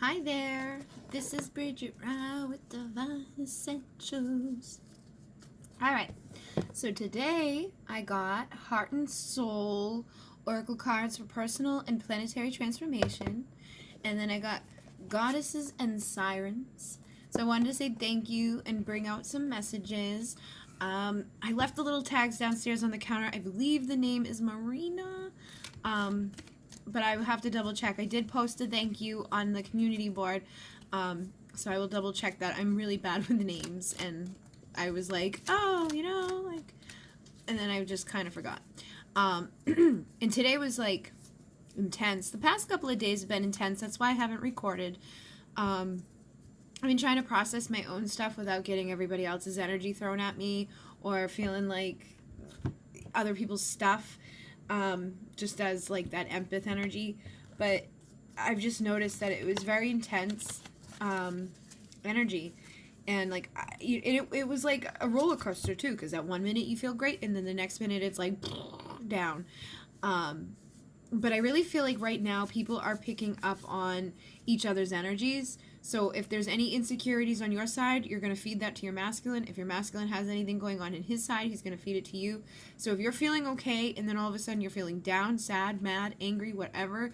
Hi there, this is Bridget with Divine Essentials. Alright, so today I got Heart and Soul Oracle cards for personal and planetary transformation, and then I got Goddesses and Sirens. So I wanted to say thank you and bring out some messages. I left the little tags downstairs on the counter. I believe the name is Marina. But I will have to double check. I did post a thank you on the community board, so I will double check that. I'm really bad with the names, and I was like, oh, and then I just kind of forgot. And today was like intense. The past couple of days have been intense. That's why I haven't recorded. I've been trying to process my own stuff without getting everybody else's energy thrown at me or feeling like other people's stuff. Just as like that empath energy, but I've just noticed that it was very intense energy, and like it was like a roller coaster too, because at 1 minute you feel great and then the next minute it's like down. But I really feel like right now people are picking up on each other's energies. So if there's any insecurities on your side, you're going to feed that to your masculine. If your masculine has anything going on in his side, he's going to feed it to you. So if you're feeling okay and then all of a sudden you're feeling down, sad, mad, angry, whatever,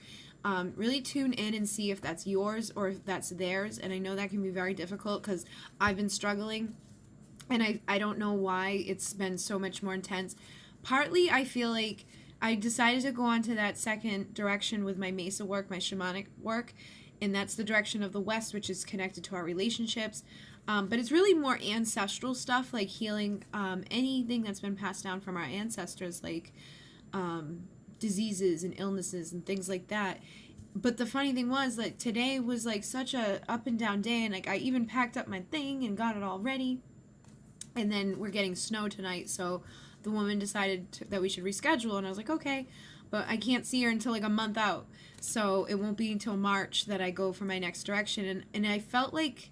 really tune in and see if that's yours or if that's theirs. And I know that can be very difficult because I've been struggling, and I don't know why it's been so much more intense. Partly I feel like I decided to go on to that second direction with my Mesa work, my shamanic work, and that's the direction of the West, which is connected to our relationships. But it's really more ancestral stuff, like healing anything that's been passed down from our ancestors, like diseases and illnesses and things like that. But the funny thing was, like, today was like such a up and down day, and like I even packed up my thing and got it all ready. And then we're getting snow tonight, so the woman decided that we should reschedule, and I was like, okay, but I can't see her until like a month out, so it won't be until March that I go for my next direction. And I felt like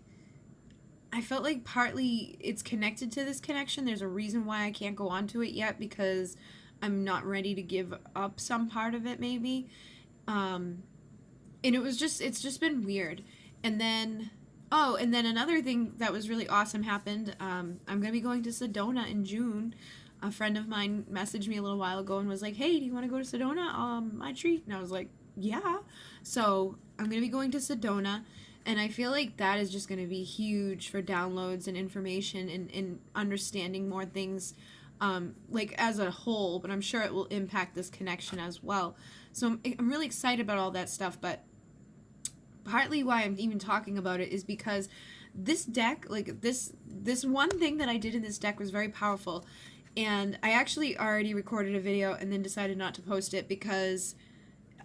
partly it's connected to this connection. There's a reason why I can't go on to it yet, because I'm not ready to give up some part of it, maybe. And it's just been weird. And then another thing that was really awesome happened. I'm going to be going to Sedona in June. A friend of mine messaged me a little while ago and was like, hey, do you want to go to Sedona? My treat. And I was like, yeah. So I'm going to be going to Sedona, and I feel like that is just going to be huge for downloads and information and understanding more things, like as a whole, but I'm sure it will impact this connection as well. So I'm really excited about all that stuff, but partly why I'm even talking about it is because this deck, like this one thing that I did in this deck was very powerful. And I actually already recorded a video and then decided not to post it because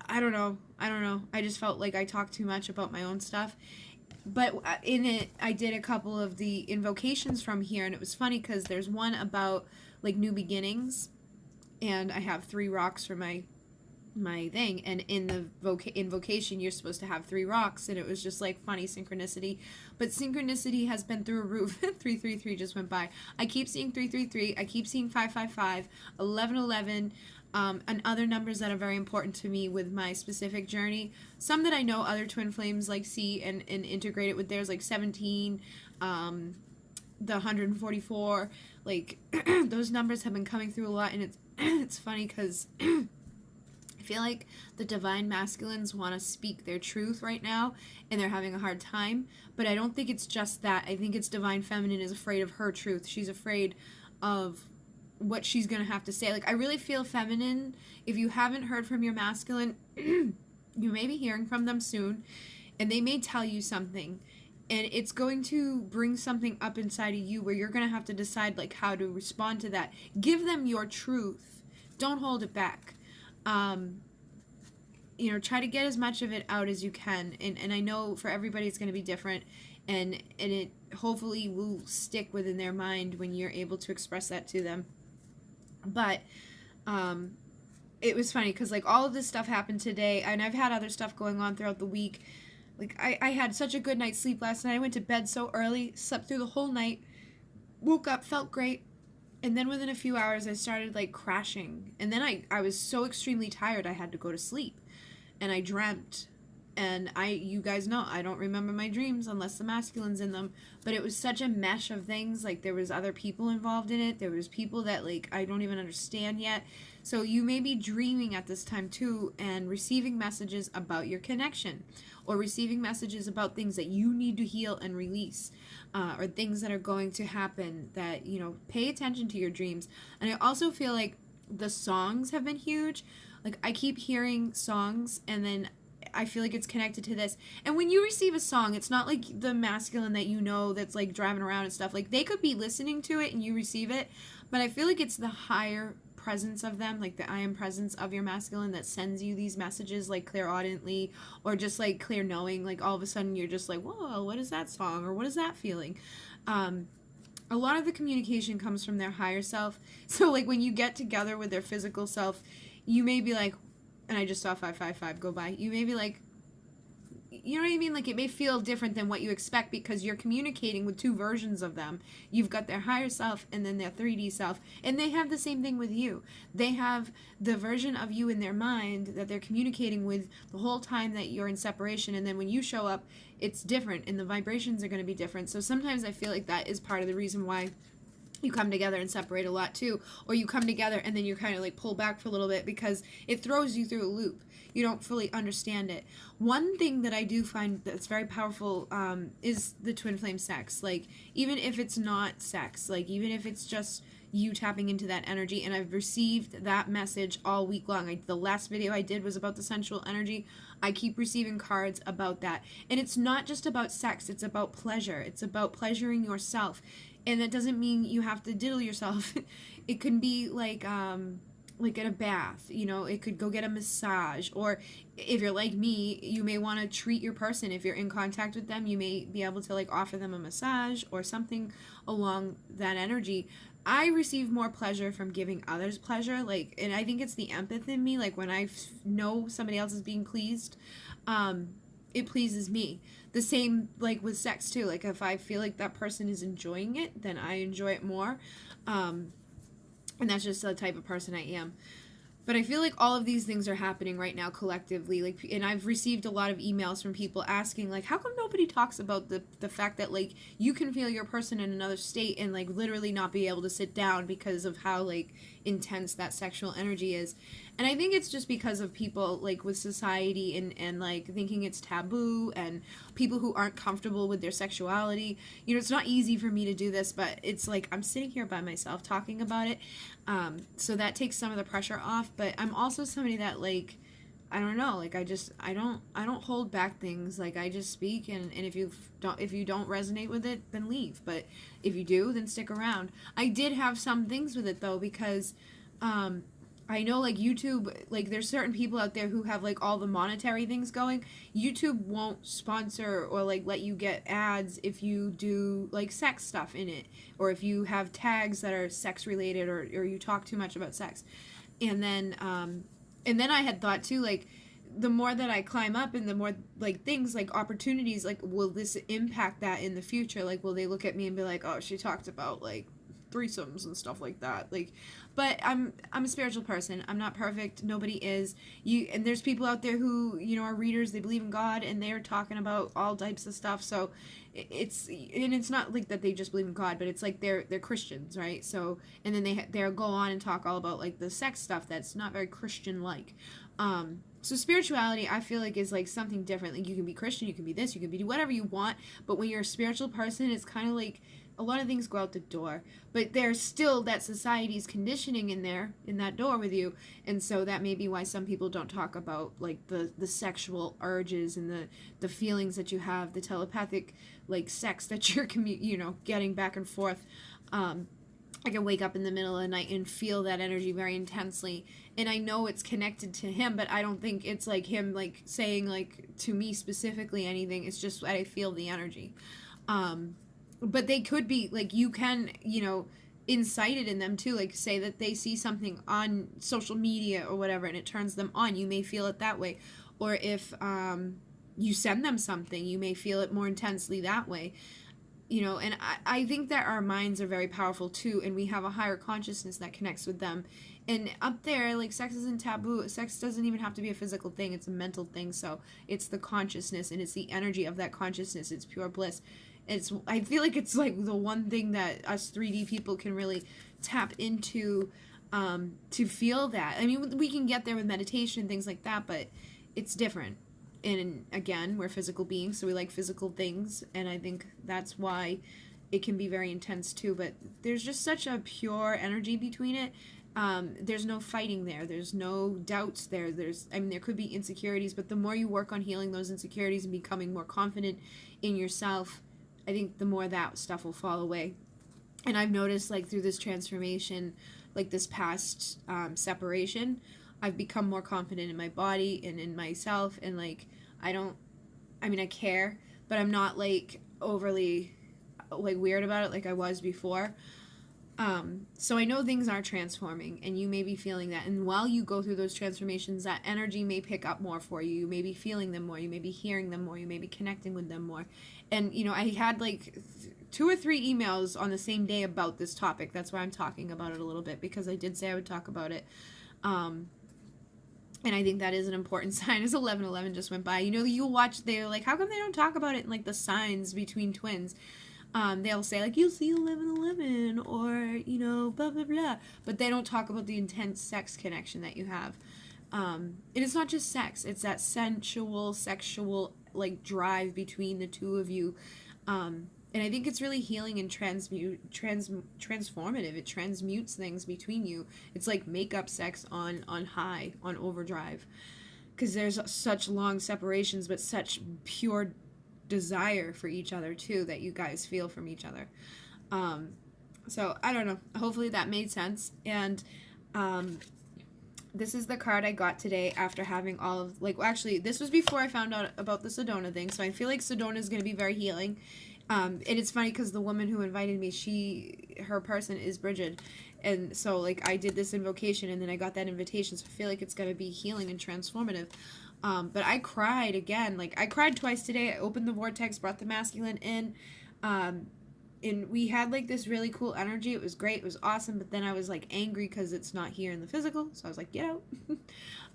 I don't know. I just felt like I talked too much about my own stuff. But in it, I did a couple of the invocations from here, and it was funny because there's one about like new beginnings, and I have 3 rocks for my thing, and in the invocation you're supposed to have 3 rocks, and it was just like funny synchronicity. But synchronicity has been through a roof. 333 just went by. I keep seeing 333, I keep seeing 555, 1111, and other numbers that are very important to me with my specific journey. Some that I know other twin flames like see and integrate it with theirs, like 17, the 144, like those numbers have been coming through a lot. And it's funny because I feel like the divine masculines want to speak their truth right now, and they're having a hard time. But I don't think it's just that. I think it's divine feminine is afraid of her truth. She's afraid of what she's going to have to say. Like, I really feel feminine. If you haven't heard from your masculine, you may be hearing from them soon, and they may tell you something. And it's going to bring something up inside of you where you're going to have to decide, like, how to respond to that. Give them your truth. Don't hold it back. Try to get as much of it out as you can, and I know for everybody it's going to be different, and it hopefully will stick within their mind when you're able to express that to them. But it was funny because like all of this stuff happened today, and I've had other stuff going on throughout the week. Like I had such a good night's sleep last night. I went to bed so early, slept through the whole night, woke up, felt great. And then within a few hours, I started, like, crashing. And then I was so extremely tired, I had to go to sleep. And I dreamt And you guys know, I don't remember my dreams unless the masculine's in them. But it was such a mesh of things. Like, there was other people involved in it. There was people that, like, I don't even understand yet. So you may be dreaming at this time too, and receiving messages about your connection, or receiving messages about things that you need to heal and release, or things that are going to happen that, you know, pay attention to your dreams. And I also feel like the songs have been huge. Like, I keep hearing songs, and then I feel like it's connected to this. And when you receive a song, it's not like the masculine that you know that's like driving around and stuff. Like, they could be listening to it and you receive it, but I feel like it's the higher presence of them, like the I am presence of your masculine, that sends you these messages, like clairaudiently, or just like clear knowing. Like, all of a sudden you're just like, whoa, what is that song, or what is that feeling? A lot of the communication comes from their higher self. So like, when you get together with their physical self, you may be like, and I just saw 555 go by, you may be like, you know what I mean? Like, it may feel different than what you expect because you're communicating with two versions of them. You've got their higher self and then their 3D self, and they have the same thing with you. They have the version of you in their mind that they're communicating with the whole time that you're in separation, and then when you show up, it's different, and the vibrations are going to be different. So sometimes I feel like that is part of the reason why you come together and separate a lot too, or you come together and then you kind of like pull back for a little bit because it throws you through a loop. You don't fully understand it. One thing that I do find that's very powerful is the twin flame sex. Like, even if it's not sex, like even if it's just you tapping into that energy, and I've received that message all week long. The last video I did was about the sensual energy. I keep receiving cards about that. And it's not just about sex, it's about pleasure. It's about pleasuring yourself. And that doesn't mean you have to diddle yourself. It can be like at a bath, you know, it could go get a massage, or if you're like me, you may want to treat your person. If you're in contact with them, you may be able to like offer them a massage or something along that energy. I receive more pleasure from giving others pleasure, like, and I think it's the empath in me. Like, when I know somebody else is being pleased, it pleases me. The same like with sex too. Like, if I feel like that person is enjoying it, then I enjoy it more. And that's just the type of person I am. But I feel like all of these things are happening right now collectively. Like, and I've received a lot of emails from people asking, like, how come nobody talks about the fact that, like, you can feel your person in another state and, like, literally not be able to sit down because of how, like, intense that sexual energy is. And I think it's just because of people, like, with society and like, thinking it's taboo, and people who aren't comfortable with their sexuality. You know, it's not easy for me to do this, but it's like, I'm sitting here by myself talking about it. So that takes some of the pressure off, but I'm also somebody that, like, I don't know, like, I don't hold back things. Like, I just speak, and if you don't resonate with it, then leave. But if you do, then stick around. I did have some things with it though, because I know, like, YouTube, like, there's certain people out there who have, like, all the monetary things going. YouTube won't sponsor or, like, let you get ads if you do, like, sex stuff in it, or if you have tags that are sex related, or you talk too much about sex. And then I had thought too, like, the more that I climb up and the more, like, things, like, opportunities, like, will this impact that in the future? Like, will they look at me and be like, oh, she talked about, like, threesomes and stuff like that? Like, but I'm a spiritual person. I'm not perfect. Nobody is. And there's people out there who, you know, are readers. They believe in God, and they're talking about all types of stuff. So it's not like that they just believe in God, but it's like they're Christians, right? So, and then they'll go on and talk all about, like, the sex stuff that's not very Christian like. So spirituality, I feel like, is like something different. Like, you can be Christian, you can be this, you can be whatever you want, but when you're a spiritual person, it's kind of like a lot of things go out the door, but there's still that society's conditioning in there, in that door with you. And so that may be why some people don't talk about, like, the sexual urges and the feelings that you have, the telepathic, like, sex that you're getting back and forth. I can wake up in the middle of the night and feel that energy very intensely, and I know it's connected to him, but I don't think it's like him, like, saying, like, to me specifically anything. It's just that I feel the energy. But they could be, like, you can, incite it in them too, like, say that they see something on social media or whatever and it turns them on. You may feel it that way. Or if you send them something, you may feel it more intensely that way. And I think that our minds are very powerful too, and we have a higher consciousness that connects with them. And up there, like, sex isn't taboo. Sex doesn't even have to be a physical thing. It's a mental thing. So it's the consciousness, and it's the energy of that consciousness. It's pure bliss. I feel like it's like the one thing that us 3D people can really tap into, to feel that. I mean, we can get there with meditation and things like that, but it's different. And again, we're physical beings, so we like physical things, and I think that's why it can be very intense too. But there's just such a pure energy between it. There's no fighting there. There's no doubts there. There could be insecurities, but the more you work on healing those insecurities and becoming more confident in yourself, I think the more that stuff will fall away. And I've noticed, like, through this transformation, like this past separation, I've become more confident in my body and in myself, and like I care, but I'm not like overly like weird about it like I was before. So I know things are transforming, and you may be feeling that, and while you go through those transformations, that energy may pick up more for you. You may be feeling them more, you may be hearing them more, you may be connecting with them more. And I had like 2 or 3 emails on the same day about this topic. That's why I'm talking about it a little bit, because I did say I would talk about it. And I think that is an important sign. As 11/11 just went by. You'll watch, they're like, how come they don't talk about it in like the signs between twins? They'll say like, you'll see 11/11, or, blah, blah, blah. But they don't talk about the intense sex connection that you have. And it's not just sex. It's that sensual, sexual, like, drive between the two of you. And I think it's really healing and transformative. It transmutes things between you. It's like makeup sex on high, on overdrive. Because there's such long separations, but such pure desire for each other, too, that you guys feel from each other. So, I don't know. Hopefully that made sense. And this is the card I got today after having all of, actually, this was before I found out about the Sedona thing. So I feel like Sedona is going to be very healing. And it's funny because the woman who invited me, her person is Bridget, and so I did this invocation, and then I got that invitation, so I feel like it's going to be healing and transformative. But I cried again. I cried twice today. I opened the vortex, brought the masculine in, and we had this really cool energy. It was great. It was awesome. But then I was angry because it's not here in the physical, so I was like, get out.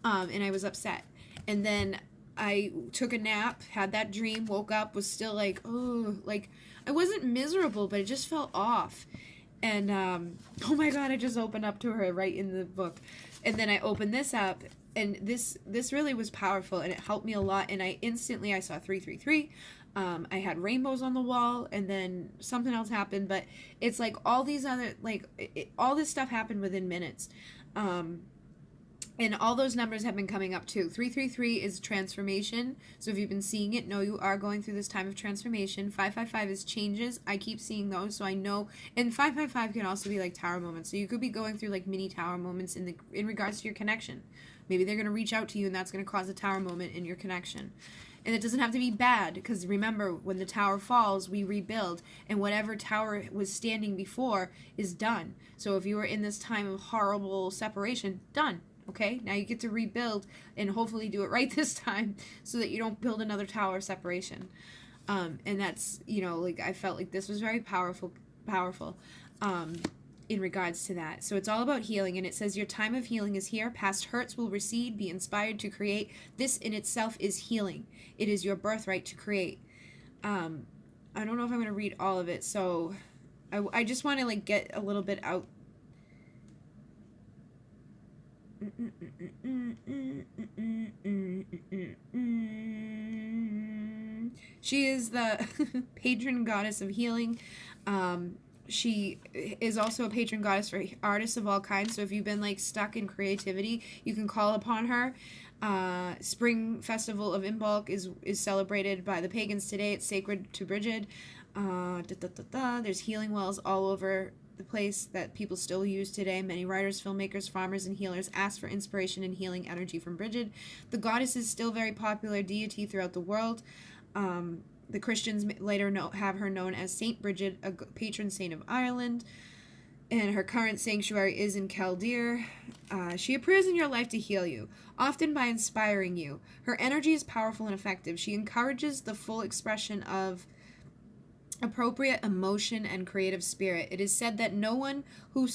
And I was upset. And then I took a nap, had that dream, woke up, was still I wasn't miserable, but it just felt off. And, oh my God, I just opened up to her right in the book. And then I opened this up, and this really was powerful, and it helped me a lot. And I saw 333. I had rainbows on the wall, and then something else happened, but it's all these other, all this stuff happened within minutes. And all those numbers have been coming up too. 333 is transformation. So if you've been seeing it, know you are going through this time of transformation. 555 is changes. I keep seeing those, so I know. And 555 can also be tower moments. So you could be going through mini tower moments in regards to your connection. Maybe they're going to reach out to you, and that's going to cause a tower moment in your connection. And it doesn't have to be bad, because remember, when the tower falls, we rebuild. And whatever tower was standing before is done. So if you were in this time of horrible separation, done. Okay, now you get to rebuild and hopefully do it right this time, so that you don't build another tower of separation. And that's, I felt like this was very powerful, in regards to that. So it's all about healing, and it says your time of healing is here. Past hurts will recede. Be inspired to create. This in itself is healing. It is your birthright to create. I don't know if I'm going to read all of it, so I just want to get a little bit out. She is the patron goddess of healing. She is also a patron goddess for artists of all kinds. So if you've been stuck in creativity, you can call upon her. Spring Festival of Imbolc is celebrated by the pagans today. It's sacred to Brigid. There's healing wells all over the place that people still use today. Many writers, filmmakers, farmers, and healers ask for inspiration and healing energy from Brigid. The goddess is still very popular deity throughout the world. The Christians later have her known as Saint Brigid, a patron saint of Ireland, and her current sanctuary is in Kildare. She appears in your life to heal you, often by inspiring you. Her energy is powerful and effective. She encourages the full expression of appropriate emotion and creative spirit. It is said that no one who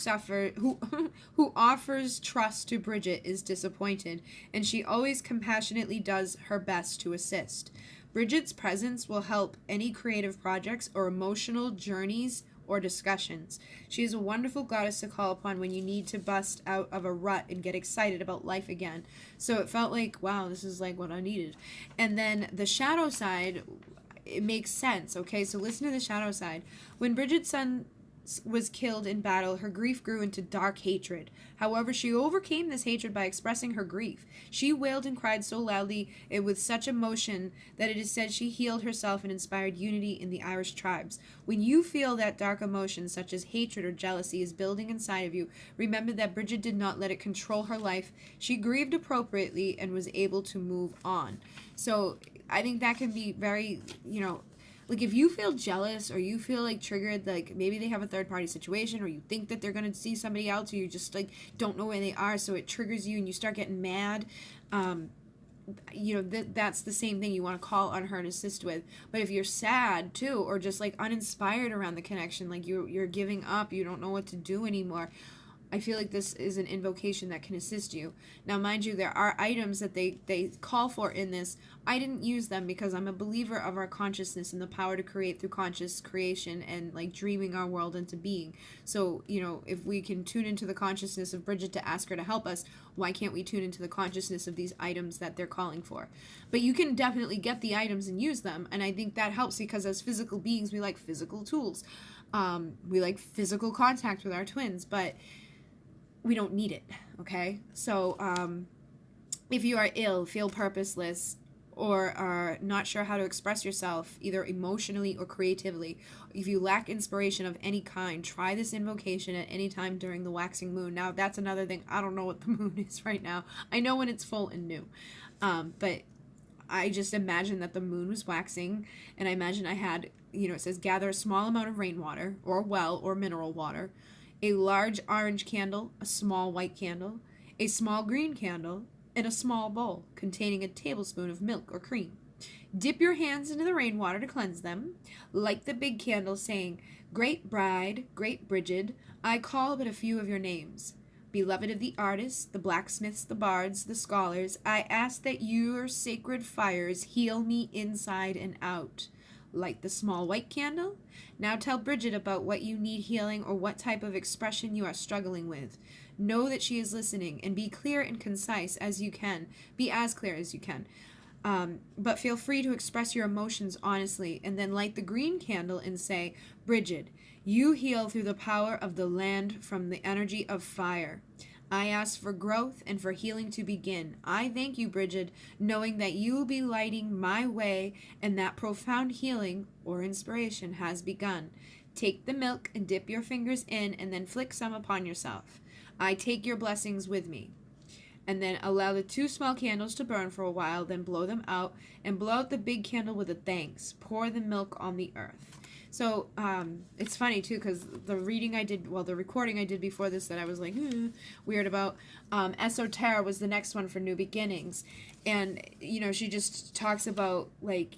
who offers trust to Bridget is disappointed, and she always compassionately does her best to assist. Bridget's presence will help any creative projects or emotional journeys or discussions. She is a wonderful goddess to call upon when you need to bust out of a rut and get excited about life again. So it felt like, wow, this is like what I needed. And then the shadow side, it makes sense. Okay, so listen to the shadow side. When Bridget's son was killed in battle, her grief grew into dark hatred. However, she overcame this hatred by expressing her grief. She wailed and cried so loudly and with such emotion that it is said she healed herself and inspired unity in the Irish tribes. When you feel that dark emotion, such as hatred or jealousy, is building inside of you, remember that Bridget did not let it control her life. She grieved appropriately and was able to move on. So I think that can be very, like if you feel jealous or you feel like triggered, like maybe they have a third party situation, or you think that they're going to see somebody else, or you just like don't know where they are, so it triggers you and you start getting mad. That's the same thing you want to call on her and assist with. But if you're sad too, or just like uninspired around the connection, like you're giving up, you don't know what to do anymore, I feel like this is an invocation that can assist you. Now, mind you, there are items that they call for in this. I didn't use them because I'm a believer of our consciousness and the power to create through conscious creation and like dreaming our world into being. So, if we can tune into the consciousness of Bridget to ask her to help us, why can't we tune into the consciousness of these items that they're calling for? But you can definitely get the items and use them. And I think that helps because as physical beings, we like physical tools. We like physical contact with our twins, but we don't need it, okay? So if you are ill, feel purposeless, or are not sure how to express yourself, either emotionally or creatively, if you lack inspiration of any kind, try this invocation at any time during the waxing moon. Now, that's another thing. I don't know what the moon is right now. I know when it's full and new. But I just imagine that the moon was waxing, and I imagine I had, it says gather a small amount of rainwater, or well, or mineral water, a large orange candle, a small white candle, a small green candle, and a small bowl containing a tablespoon of milk or cream. Dip your hands into the rainwater to cleanse them. Light the big candle, saying, Great bride, great Brigid, I call but a few of your names. Beloved of the artists, the blacksmiths, the bards, the scholars, I ask that your sacred fires heal me inside and out. Light the small white candle. Now tell Bridget about what you need healing or what type of expression you are struggling with. Know that she is listening, and be clear and concise as you can. Be as clear as you can. But feel free to express your emotions honestly, and then light the green candle and say, Bridget, you heal through the power of the land from the energy of fire. I ask for growth and for healing to begin. I thank you, Bridget, knowing that you will be lighting my way and that profound healing or inspiration has begun. Take the milk and dip your fingers in and then flick some upon yourself. I take your blessings with me. And then allow the 2 small candles to burn for a while, then blow them out and blow out the big candle with a thanks. Pour the milk on the earth. So it's funny too, because the recording I did before this that I was like weird about, Esoterra was the next one for new beginnings, and she just talks about like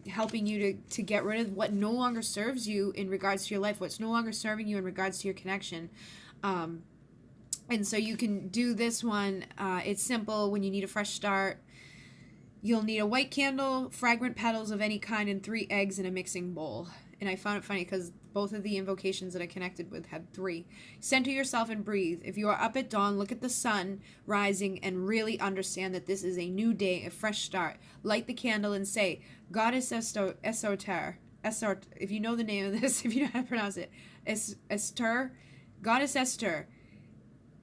helping you to get rid of what no longer serves you in regards to your life, what's no longer serving you in regards to your connection. And so you can do this one. It's simple. When you need a fresh start, you'll need a white candle, fragrant petals of any kind, and 3 eggs in a mixing bowl. And I found it funny because both of the invocations that I connected with had 3. Center yourself and breathe. If you are up at dawn, look at the sun rising and really understand that this is a new day, a fresh start. Light the candle and say, Goddess Esoter, if you know the name of this, if you know how to pronounce it, Esther, Goddess Esther,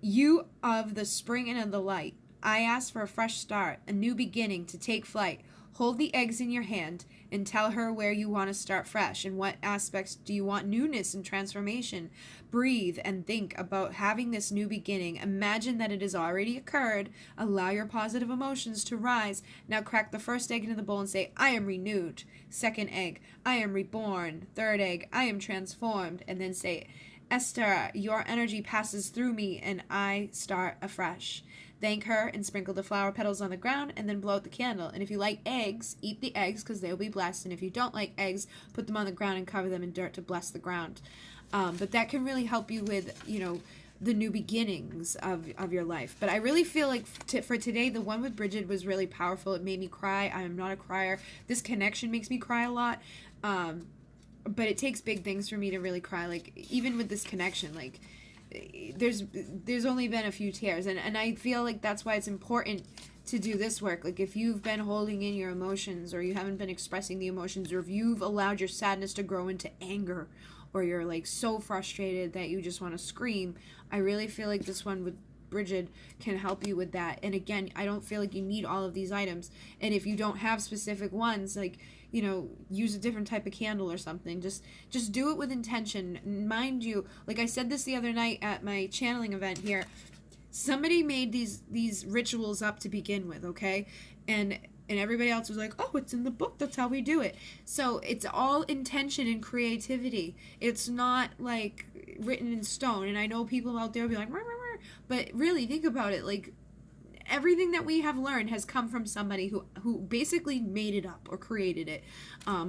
you of the spring and of the light, I ask for a fresh start, a new beginning to take flight. Hold the eggs in your hand and tell her where you want to start fresh and what aspects do you want newness and transformation. Breathe and think about having this new beginning. Imagine that it has already occurred. Allow your positive emotions to rise. Now crack the first egg into the bowl and say, I am renewed. Second egg, I am reborn. Third egg, I am transformed. And then say, Esther, your energy passes through me and I start afresh. Thank her and sprinkle the flower petals on the ground and then blow out the candle. And if you like eggs, eat the eggs because they'll be blessed. And if you don't like eggs, put them on the ground and cover them in dirt to bless the ground. But that can really help you with, the new beginnings of your life. But I really feel like for today, the one with Bridget was really powerful. It made me cry. I am not a crier. This connection makes me cry a lot. But it takes big things for me to really cry. Like, even with this connection, like, there's only been a few tears. And I feel like that's why it's important to do this work. Like, if you've been holding in your emotions, or you haven't been expressing the emotions, or if you've allowed your sadness to grow into anger, or you're like so frustrated that you just want to scream, I really feel like this one with Brigid can help you with that. And again, I don't feel like you need all of these items. And if you don't have specific ones, like, use a different type of candle or something. Just do it with intention. Mind you, like I said this the other night at my channeling event here, somebody made these rituals up to begin with, okay? And everybody else was like, oh, it's in the book, that's how we do it. So it's all intention and creativity. It's not like written in stone. And I know people out there will be like, rah, rah, rah. But really think about it. Like, everything that we have learned has come from somebody who basically made it up or created it,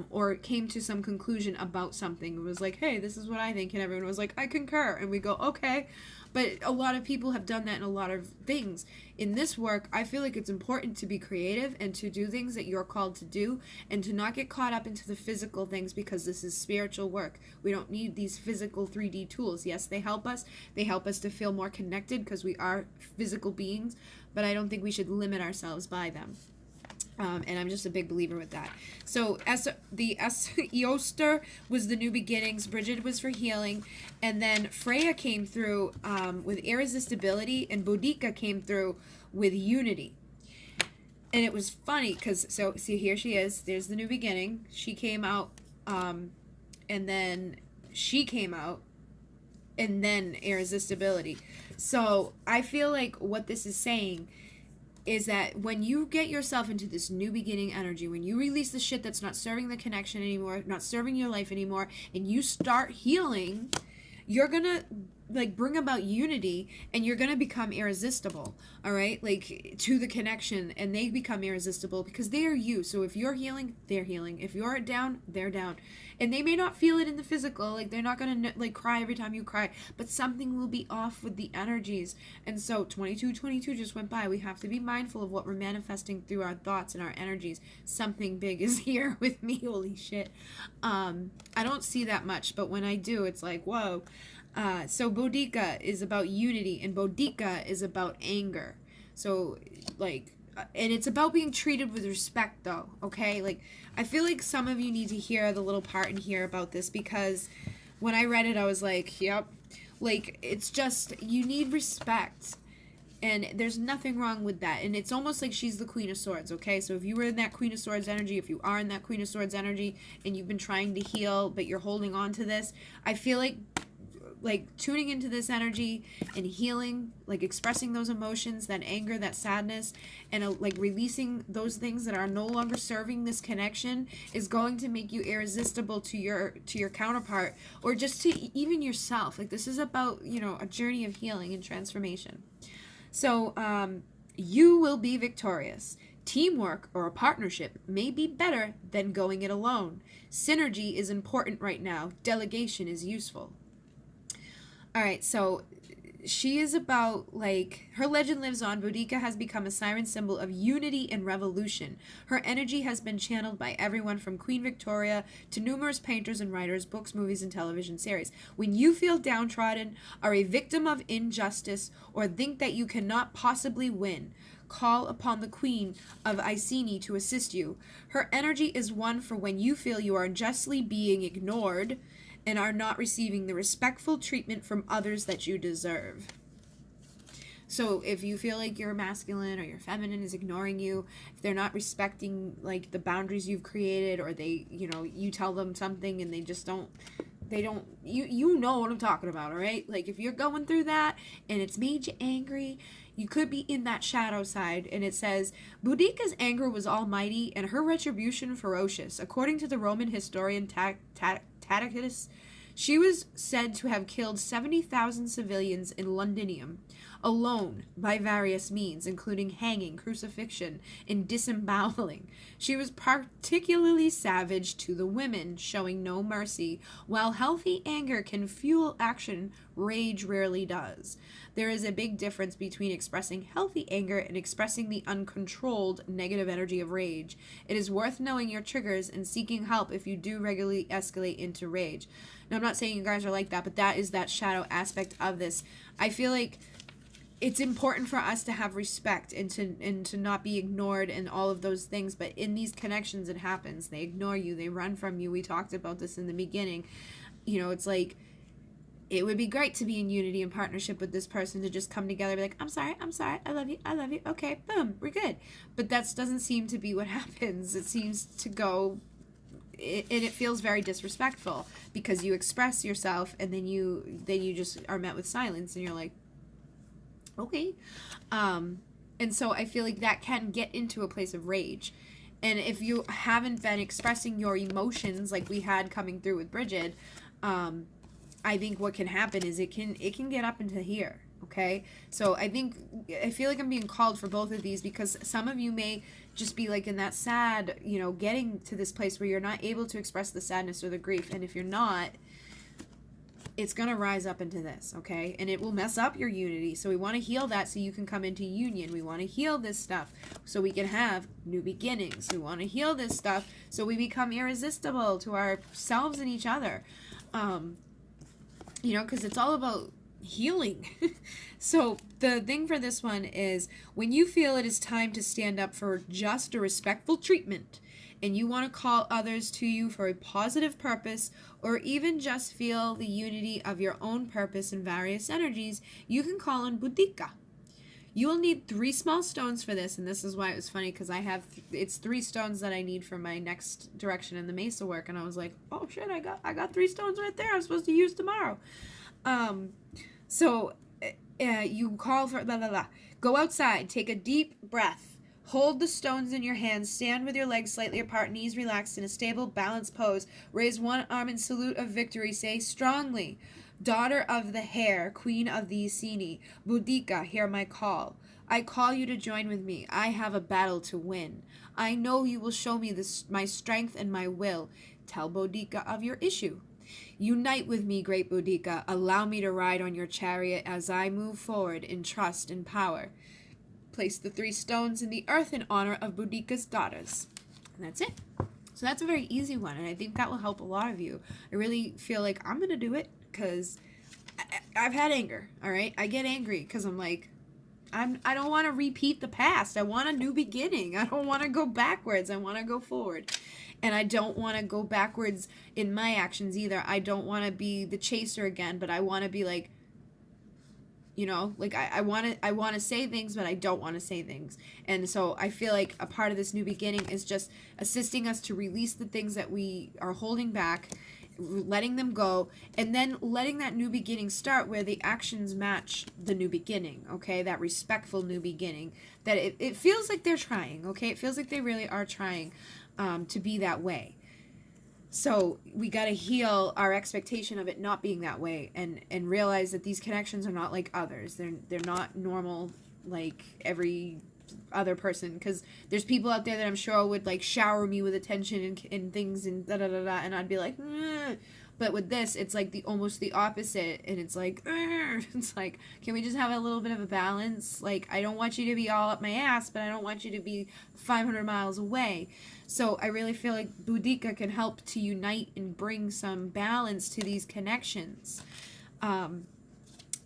or came to some conclusion about something. It was like, hey, this is what I think. And everyone was like, I concur. And we go, okay. But a lot of people have done that in a lot of things. In this work, I feel like it's important to be creative and to do things that you're called to do, and to not get caught up into the physical things, because this is spiritual work. We don't need these physical 3D tools. Yes, they help us. They help us to feel more connected because we are physical beings, but I don't think we should limit ourselves by them. And I'm just a big believer with that. So Eoster was the new beginnings. Bridget was for healing. And then Freya came through with irresistibility, and Boudicca came through with unity. And it was funny because, so see, here she is. There's the new beginning. She came out, and then she came out, and then irresistibility. So I feel like what this is saying is that when you get yourself into this new beginning energy, when you release the shit that's not serving the connection anymore, not serving your life anymore, and you start healing, you're gonna like bring about unity, and you're gonna become irresistible, all right, like to the connection, and they become irresistible because they are you. So if you're healing, they're healing. If you're down, they're down. And they may not feel it in the physical, like they're not gonna like cry every time you cry, but something will be off with the energies. And so 2222 just went by. We have to be mindful of what we're manifesting through our thoughts and our energies. Something big is here with me. Holy shit. I don't see that much, but when I do, it's like, whoa. So Boudicca is about unity, and Boudicca is about anger. So, like, and it's about being treated with respect, though, okay? Like, I feel like some of you need to hear the little part in here about this, because when I read it, I was like, yep. Like, it's just, you need respect. And there's nothing wrong with that. And it's almost like she's the Queen of Swords, okay? So if you were in that Queen of Swords energy, if you are in that Queen of Swords energy, and you've been trying to heal, but you're holding on to this, I feel like tuning into this energy and healing, like expressing those emotions, that anger, that sadness, and like releasing those things that are no longer serving this connection is going to make you irresistible to your counterpart, or just to even yourself. Like, this is about, a journey of healing and transformation. So you will be victorious. Teamwork or a partnership may be better than going it alone. Synergy is important right now. Delegation is useful. All right, so she is about, like, her legend lives on. Boudicca has become a siren symbol of unity and revolution. Her energy has been channeled by everyone from Queen Victoria to numerous painters and writers, books, movies, and television series. When you feel downtrodden, are a victim of injustice, or think that you cannot possibly win, call upon the Queen of Iceni to assist you. Her energy is one for when you feel you are unjustly being ignored and are not receiving the respectful treatment from others that you deserve. So if you feel like your masculine or your feminine is ignoring you, if they're not respecting like the boundaries you've created, or they, you tell them something and they just don't, you know what I'm talking about, all right? Like, if you're going through that and it's made you angry, you could be in that shadow side. And it says, Boudicca's anger was almighty and her retribution ferocious. According to the Roman historian Tacitus, She was said to have killed 70,000 civilians in Londinium alone by various means, including hanging, crucifixion, and disemboweling. She was particularly savage to the women, showing no mercy. While healthy anger can fuel action, rage rarely does. There is a big difference between expressing healthy anger and expressing the uncontrolled negative energy of rage. It is worth knowing your triggers and seeking help if you do regularly escalate into rage. Now, I'm not saying you guys are like that, but that is that shadow aspect of this. I feel like it's important for us to have respect and to not be ignored and all of those things. But in these connections, it happens. They ignore you. They run from you. We talked about this in the beginning. You know, it's like, it would be great to be in unity and partnership with this person, to just come together and be like, I'm sorry, I love you, okay, boom, we're good. But that doesn't seem to be what happens. It seems to go, and it feels very disrespectful, because you express yourself and then you just are met with silence, and you're like, okay. And so I feel like that can get into a place of rage. And if you haven't been expressing your emotions like we had coming through with Bridget, I think what can happen is it can get up into here, okay? So I feel like I'm being called for both of these, because some of you may just be like in that sad, you know, getting to this place where you're not able to express the sadness or the grief. And if you're not, it's going to rise up into this, okay? And it will mess up your unity. So we want to heal that so you can come into union. We want to heal this stuff so we can have new beginnings. We want to heal this stuff so we become irresistible to ourselves and each other. You know, because it's all about healing. So the thing for this one is, when you feel it is time to stand up for just a respectful treatment, and you want to call others to you for a positive purpose, or even just feel the unity of your own purpose and various energies, you can call on Boudicca. You will need 3 small stones for this, and this is why it was funny, because it's 3 stones that I need for my next direction in the Mesa work, and I was like, oh shit, I got 3 stones right there I'm supposed to use tomorrow. So you call for Go outside, take a deep breath. Hold the stones in your hands. Stand with your legs slightly apart, knees relaxed in a stable, balanced pose. Raise one arm in salute of victory. Say strongly, daughter of the hair, queen of the Iceni, Boudicca, hear my call. I call you to join with me. I have a battle to win. I know you will show me my strength and my will. Tell Boudicca of your issue. Unite with me, great Boudicca. Allow me to ride on your chariot as I move forward in trust and power. Place the 3 stones in the earth in honor of Boudicca's daughters. And that's it. So that's a very easy one, and I think that will help a lot of you. I really feel like I'm going to do it, because I've had anger, all right? I get angry because I'm like, I don't want to repeat the past. I want a new beginning. I don't want to go backwards. I want to go forward. And I don't want to go backwards in my actions either. I don't want to be the chaser again, but I want to be like, you know, like I want to say things, but I don't want to say things. And so I feel like a part of this new beginning is just assisting us to release the things that we are holding back, letting them go, and then letting that new beginning start where the actions match the new beginning, okay? That respectful new beginning. That it feels like they're trying, okay? It feels like they really are trying to be that way. So we got to heal our expectation of it not being that way, and realize that these connections are not like others. They're not normal like every other person, because there's people out there that I'm sure would like shower me with attention and things and and I'd be like, but with this it's like almost the opposite, and it's like, it's like, can we just have a little bit of a balance? Like, I don't want you to be all up my ass, but I don't want you to be 500 miles away. So I really feel like Boudicca can help to unite and bring some balance to these connections, and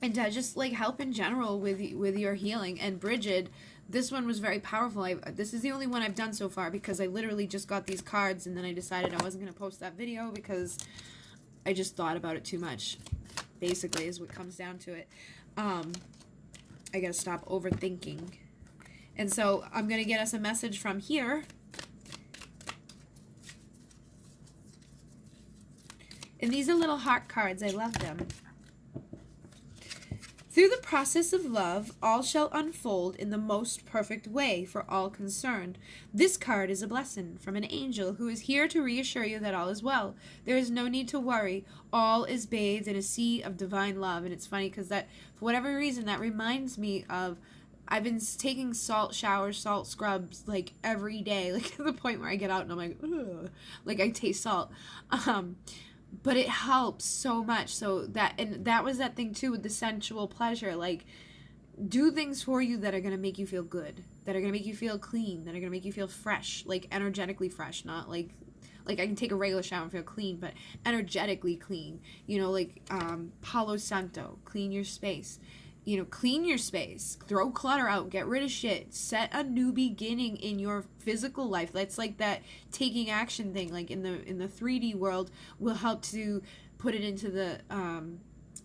to just like help in general with your healing. And Brigid, this one was very powerful. This is the only one I've done so far, because I literally just got these cards, and then I decided I wasn't going to post that video because I just thought about it too much, basically, is what comes down to it. I got to stop overthinking. And so I'm going to get us a message from here. And these are little heart cards. I love them. Through the process of love, all shall unfold in the most perfect way for all concerned. This card is a blessing from an angel who is here to reassure you that all is well. There is no need to worry. All is bathed in a sea of divine love. And it's funny because that, for whatever reason, that reminds me of, I've been taking salt showers, salt scrubs, like, every day. Like, to the point where I get out and I'm like, ugh. Like, I taste salt. But it helps so much. So that was that thing too with the sensual pleasure. Like, do things for you that are going to make you feel good, that are going to make you feel clean, that are going to make you feel fresh, like energetically fresh, not like I can take a regular shower and feel clean, but energetically clean, you know, like Palo Santo, clean your space. You know, clean your space, throw clutter out, get rid of shit, set a new beginning in your physical life. That's like that taking action thing, like in the 3D world, will help to put it into the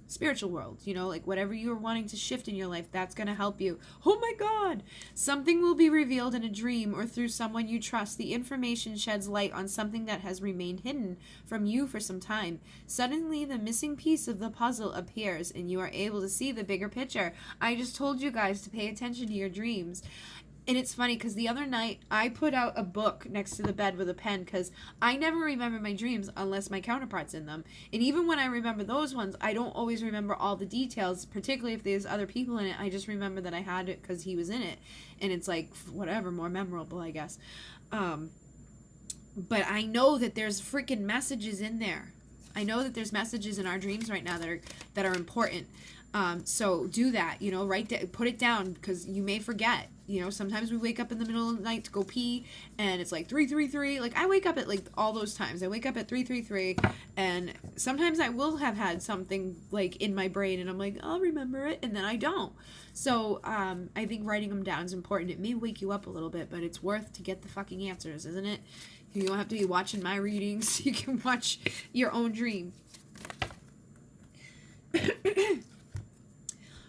spiritual world, you know, like whatever you're wanting to shift in your life, that's going to help you. Oh my God! Something will be revealed in a dream or through someone you trust. The information sheds light on something that has remained hidden from you for some time. Suddenly, the missing piece of the puzzle appears and you are able to see the bigger picture. I just told you guys to pay attention to your dreams. And it's funny because the other night I put out a book next to the bed with a pen because I never remember my dreams unless my counterpart's in them. And even when I remember those ones, I don't always remember all the details, particularly if there's other people in it. I just remember that I had it because he was in it. And it's like, whatever, more memorable, I guess. But I know that there's freaking messages in there. I know that there's messages in our dreams right now that are important. So do that, you know, put it down because you may forget. You know, sometimes we wake up in the middle of the night to go pee and it's like 333. Like I wake up at like all those times. I wake up at 333 and sometimes I will have had something like in my brain and I'm like, I'll remember it, and then I don't. So I think writing them down is important. It may wake you up a little bit, but it's worth to get the fucking answers, isn't it? You don't have to be watching my readings. You can watch your own dream.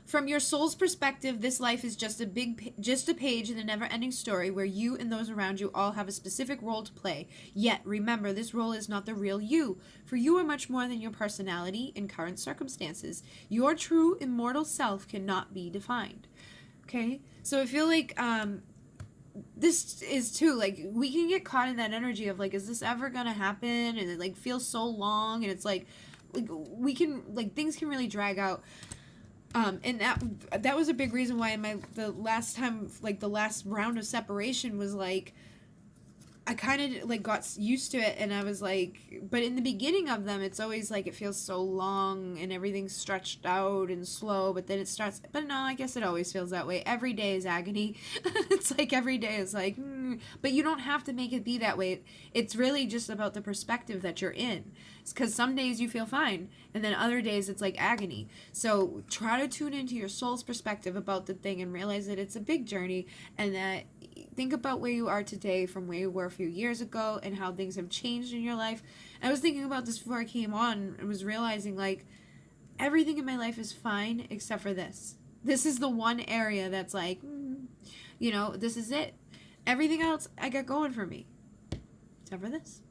From your soul's perspective, this life is just a page in a never-ending story where you and those around you all have a specific role to play. Yet, remember, this role is not the real you, for you are much more than your personality and current circumstances. Your true immortal self cannot be defined. Okay? So I feel like this is too, like, we can get caught in that energy of like, is this ever gonna happen? And it like feels so long, and it's like we can, like, things can really drag out. And that was a big reason why the last round of separation was like, I kind of like got used to it, and I was like, but in the beginning of them, it's always like it feels so long and everything's stretched out and slow, but then it starts, but no, I guess it always feels that way. Every day is agony. It's like every day is like, but you don't have to make it be that way. It's really just about the perspective that you're in. Because some days you feel fine, and then other days it's like agony. So try to tune into your soul's perspective about the thing and realize that it's a big journey, and that think about where you are today from where you were a few years ago and how things have changed in your life. I was thinking about this before I came on and was realizing, like, everything in my life is fine except for this. This is the one area that's like, you know, this is it. Everything else I got going for me except for this.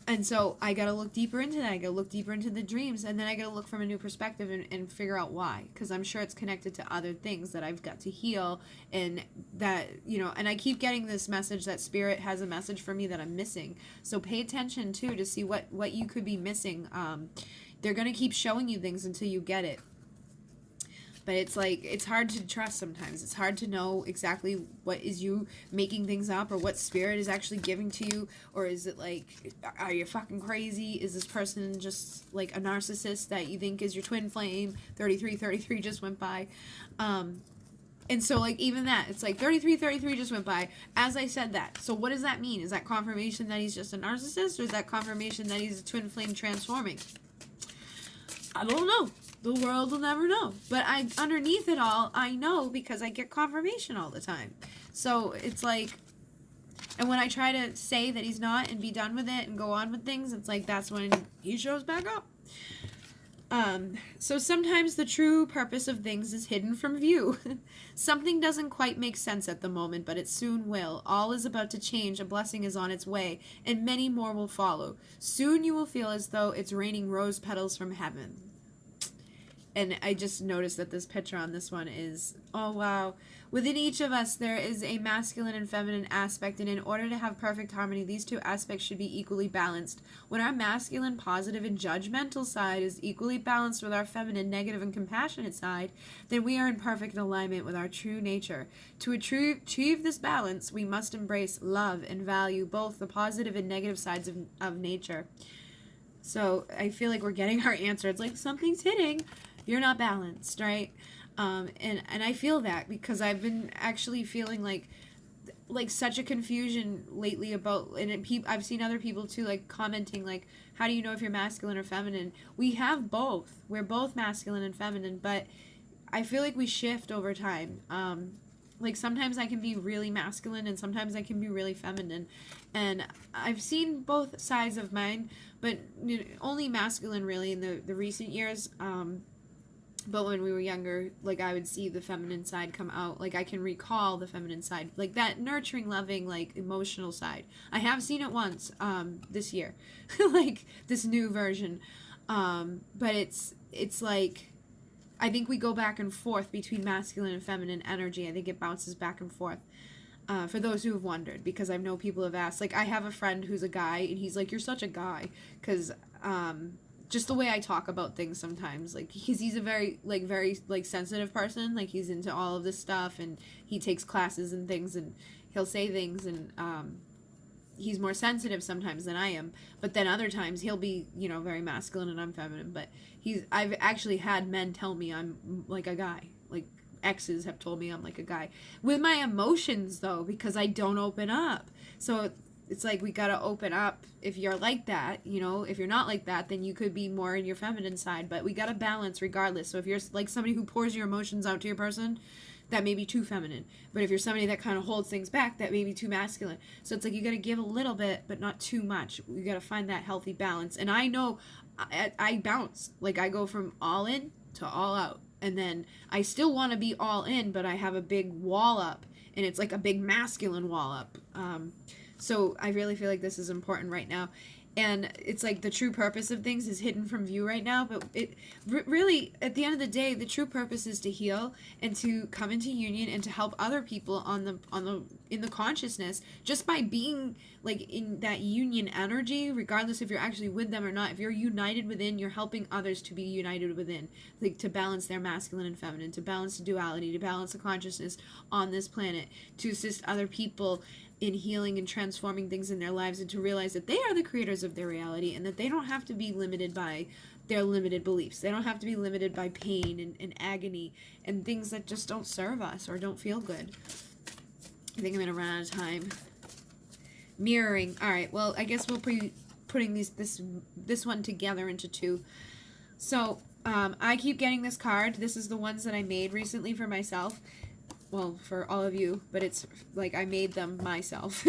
And so I got to look deeper into that. I got to look deeper into the dreams, and then I got to look from a new perspective and figure out why. Because I'm sure it's connected to other things that I've got to heal, and that, you know, and I keep getting this message that Spirit has a message for me that I'm missing. So pay attention, too, to see what you could be missing. They're going to keep showing you things until you get it. But it's like, it's hard to trust sometimes. It's hard to know exactly what is you making things up, or what Spirit is actually giving to you. Or is it like, are you fucking crazy? Is this person just like a narcissist that you think is your twin flame? 3333 just went by. And so, like, even that, it's like 3333 just went by as I said that. So what does that mean? Is that confirmation that he's just a narcissist? Or is that confirmation that he's a twin flame transforming? I don't know. The world will never know. But underneath it all, I know because I get confirmation all the time. So it's like, and when I try to say that he's not and be done with it and go on with things, it's like that's when he shows back up. So sometimes the true purpose of things is hidden from view. Something doesn't quite make sense at the moment, but it soon will. All is about to change, a blessing is on its way, and many more will follow. Soon you will feel as though it's raining rose petals from heaven. And I just noticed that this picture on this one is, oh wow. Within each of us, there is a masculine and feminine aspect, and in order to have perfect harmony, these two aspects should be equally balanced. When our masculine, positive, and judgmental side is equally balanced with our feminine, negative, and compassionate side, then we are in perfect alignment with our true nature. To achieve this balance, we must embrace, love, and value both the positive and negative sides of nature. So I feel like we're getting our answer. It's like something's hitting. You're not balanced, right? And I feel that because I've been actually feeling like such a confusion lately about, and I've seen other people too, like commenting like, how do you know if you're masculine or feminine? We have both. We're both masculine and feminine, but I feel like we shift over time. Like sometimes I can be really masculine and sometimes I can be really feminine, and I've seen both sides of mine, but only masculine really in the recent years. But when we were younger, like I would see the feminine side come out. Like I can recall the feminine side, like that nurturing, loving, like emotional side. I have seen it once this year, like this new version. But it's like, I think we go back and forth between masculine and feminine energy. I think it bounces back and forth. For those who have wondered, because I know people have asked. Like I have a friend who's a guy, and he's like, "You're such a guy," because just the way I talk about things sometimes, like, because he's a very sensitive person, like, he's into all of this stuff, and he takes classes and things, and he'll say things, and, he's more sensitive sometimes than I am, but then other times he'll be, very masculine and I'm feminine, but I've actually had men tell me I'm like a guy, like, exes have told me I'm like a guy, with my emotions, though, because I don't open up, so it's like we gotta open up if you're like that, if you're not like that, then you could be more in your feminine side, but we gotta balance regardless. So if you're like somebody who pours your emotions out to your person, that may be too feminine. But if you're somebody that kind of holds things back, that may be too masculine. So it's like you gotta give a little bit, but not too much. You gotta find that healthy balance. And I know I bounce. Like I go from all in to all out. And then I still want to be all in, but I have a big wall up. And it's like a big masculine wall up. So I really feel like this is important right now. And it's like the true purpose of things is hidden from view right now. But it really, at the end of the day, the true purpose is to heal and to come into union and to help other people in the consciousness, just by being like in that union energy, regardless if you're actually with them or not. If you're united within, you're helping others to be united within, like to balance their masculine and feminine, to balance the duality, to balance the consciousness on this planet, to assist other people in healing and transforming things in their lives, and to realize that they are the creators of their reality, and that they don't have to be limited by their limited beliefs. They don't have to be limited by pain and agony and things that just don't serve us or don't feel good. I think I'm going to run out of time. Mirroring. All right, well, I guess we'll be putting this one together into two. So I keep getting this card. This is the ones that I made recently for myself. Well, for all of you, but it's like I made them myself.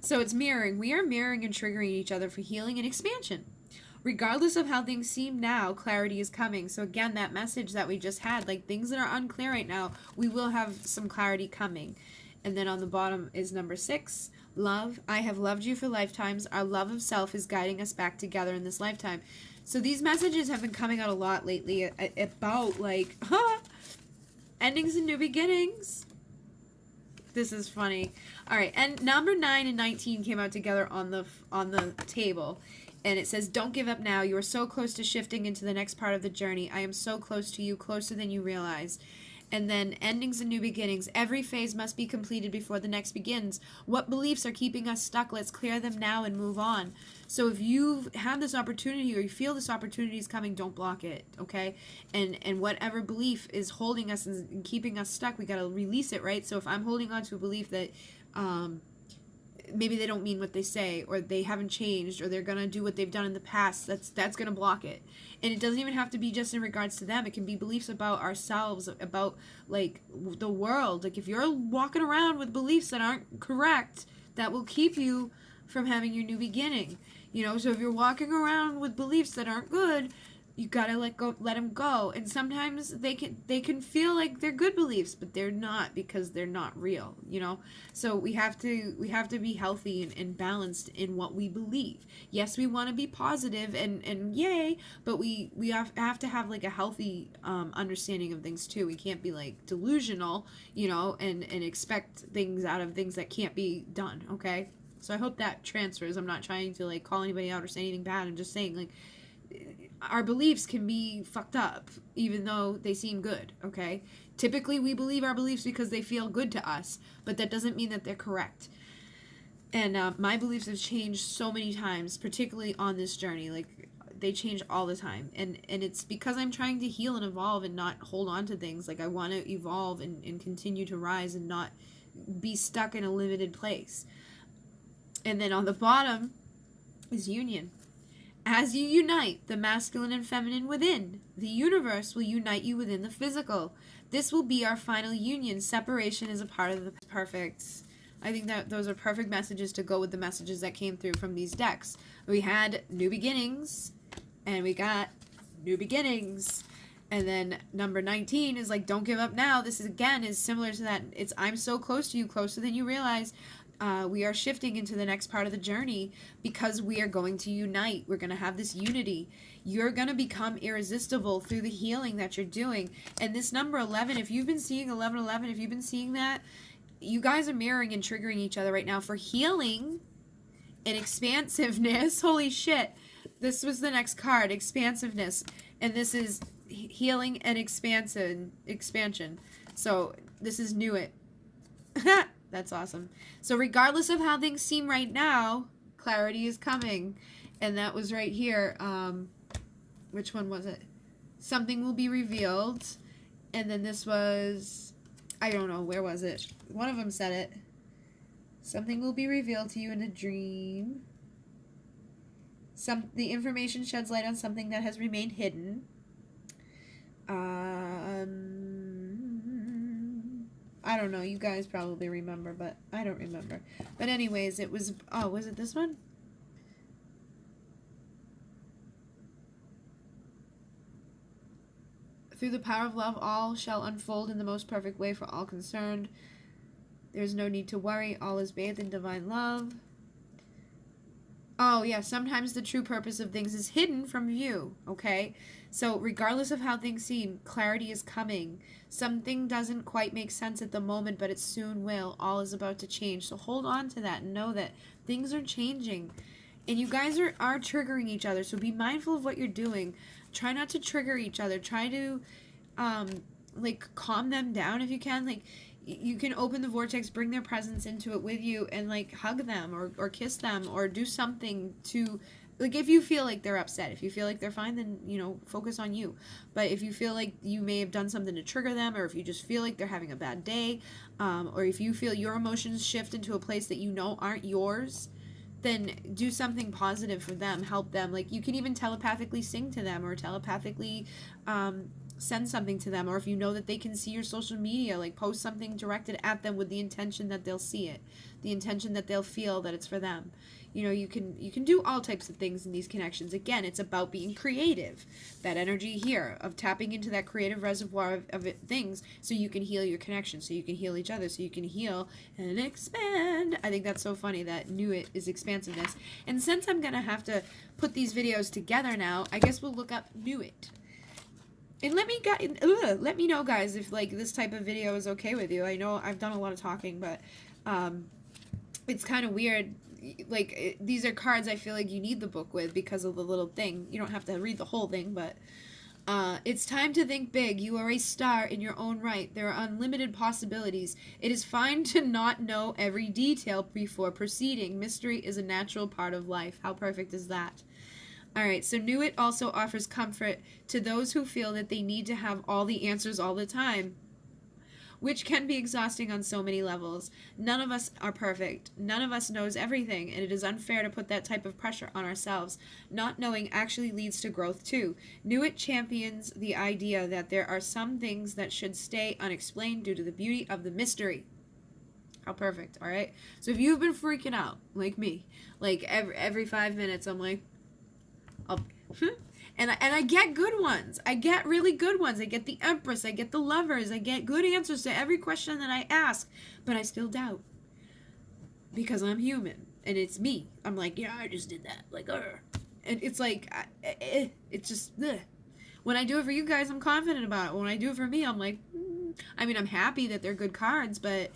So it's mirroring. We are mirroring and triggering each other for healing and expansion. Regardless of how things seem now, clarity is coming. So again, that message that we just had, like things that are unclear right now, we will have some clarity coming. And then on the bottom is number 6, love. I have loved you for lifetimes. Our love of self is guiding us back together in this lifetime. So these messages have been coming out a lot lately about like, endings and new beginnings. This is funny. All right, and number 9 and 19 came out together on the table, and it says, "Don't give up now. You are so close to shifting into the next part of the journey. I am so close to you, closer than you realize." And then endings and new beginnings. Every phase must be completed before the next begins. What beliefs are keeping us stuck? Let's clear them now and move on. So if you have this opportunity or you feel this opportunity is coming, don't block it, okay? And whatever belief is holding us and keeping us stuck, we got to release it, right? So if I'm holding on to a belief that maybe they don't mean what they say, or they haven't changed, or they're going to do what they've done in the past, that's going to block it. And it doesn't even have to be just in regards to them. It can be beliefs about ourselves, about like the world. Like if you're walking around with beliefs that aren't correct, that will keep you from having your new beginning. So if you're walking around with beliefs that aren't good, You gotta let them go. And sometimes they can feel like they're good beliefs, but they're not, because they're not real, you know. So we have to be healthy and balanced in what we believe. Yes, we want to be positive and yay, but we have to have like a healthy understanding of things too. We can't be like delusional, you know, and expect things out of things that can't be done. Okay. So I hope that transfers. I'm not trying to like call anybody out or say anything bad. I'm just saying, like, our beliefs can be fucked up even though they seem good. Okay, typically we believe our beliefs because they feel good to us, but that doesn't mean that they're correct. And my beliefs have changed so many times, particularly on this journey. Like, they change all the time, and it's because I'm trying to heal and evolve and not hold on to things. Like, I want to evolve and continue to rise and not be stuck in a limited place. And then on the bottom is union. As you unite the masculine and feminine within, the universe will unite you within the physical. This will be our final union. Separation is a part of the perfect. I think that those are perfect messages to go with the messages that came through from these decks. We had new beginnings, and we got new beginnings. And then number 19 is like, don't give up now. This is, again, is similar to that. It's, I'm so close to you, closer than you realize. We are shifting into the next part of the journey because we are going to unite. We're going to have this unity. You're going to become irresistible through the healing that you're doing. And this number 11, if you've been seeing 1111, if you've been seeing that, you guys are mirroring and triggering each other right now for healing and expansiveness. Holy shit. This was the next card, expansiveness. And this is healing and expansion. So this is Knew It. That's awesome. So regardless of how things seem right now, clarity is coming. And that was right here. Which one was it? Something will be revealed. And then this was, I don't know, where was it? One of them said it. Something will be revealed to you in a dream. The information sheds light on something that has remained hidden. I don't know. You guys probably remember, but I don't remember. But anyways, it was... Oh, was it this one? Through the power of love, all shall unfold in the most perfect way for all concerned. There's no need to worry. All is bathed in divine love. Oh, yeah. Sometimes the true purpose of things is hidden from view, okay? So regardless of how things seem, clarity is coming. Something doesn't quite make sense at the moment, but it soon will. All is about to change. So hold on to that and know that things are changing. And you guys are triggering each other, so be mindful of what you're doing. Try not to trigger each other. Try to, like, calm them down if you can. Like, you can open the vortex, bring their presence into it with you, and, like, hug them or kiss them or do something to... Like, if you feel like they're upset, if you feel like they're fine, then, you know, focus on you. But if you feel like you may have done something to trigger them, or if you just feel like they're having a bad day, or if you feel your emotions shift into a place that you know aren't yours, then do something positive for them. Help them. Like, you can even telepathically sing to them or telepathically send something to them. Or if you know that they can see your social media, like, post something directed at them with the intention that they'll see it, the intention that they'll feel that it's for them. You know, you can do all types of things in these connections. Again, it's about being creative. That energy here of tapping into that creative reservoir of things so you can heal your connection, so you can heal each other, so you can heal and expand. I think that's so funny that Knew It is expansiveness. And since I'm going to have to put these videos together now, I guess we'll look up Knew It. And let me know, guys, if, like, this type of video is okay with you. I know I've done a lot of talking, but it's kind of weird. Like, these are cards I feel like you need the book with because of the little thing. You don't have to read the whole thing, but it's time to think big. You are a star in your own right. There are unlimited possibilities. It is fine to not know every detail before proceeding. Mystery is a natural part of life. How perfect is that? All right, so Knew It also offers comfort to those who feel that they need to have all the answers all the time, which can be exhausting on so many levels. None of us are perfect. None of us knows everything, and it is unfair to put that type of pressure on ourselves. Not knowing actually leads to growth too. Knew It champions the idea that there are some things that should stay unexplained due to the beauty of the mystery. How perfect, all right? So if you've been freaking out, like me, like every 5 minutes, I'm like, And I get good ones. I get really good ones. I get the Empress. I get the Lovers. I get good answers to every question that I ask. But I still doubt. Because I'm human. And it's me. I'm like, yeah, I just did that. Like, and it's like, it's just, ugh. When I do it for you guys, I'm confident about it. When I do it for me, I'm like, I mean, I'm happy that they're good cards, but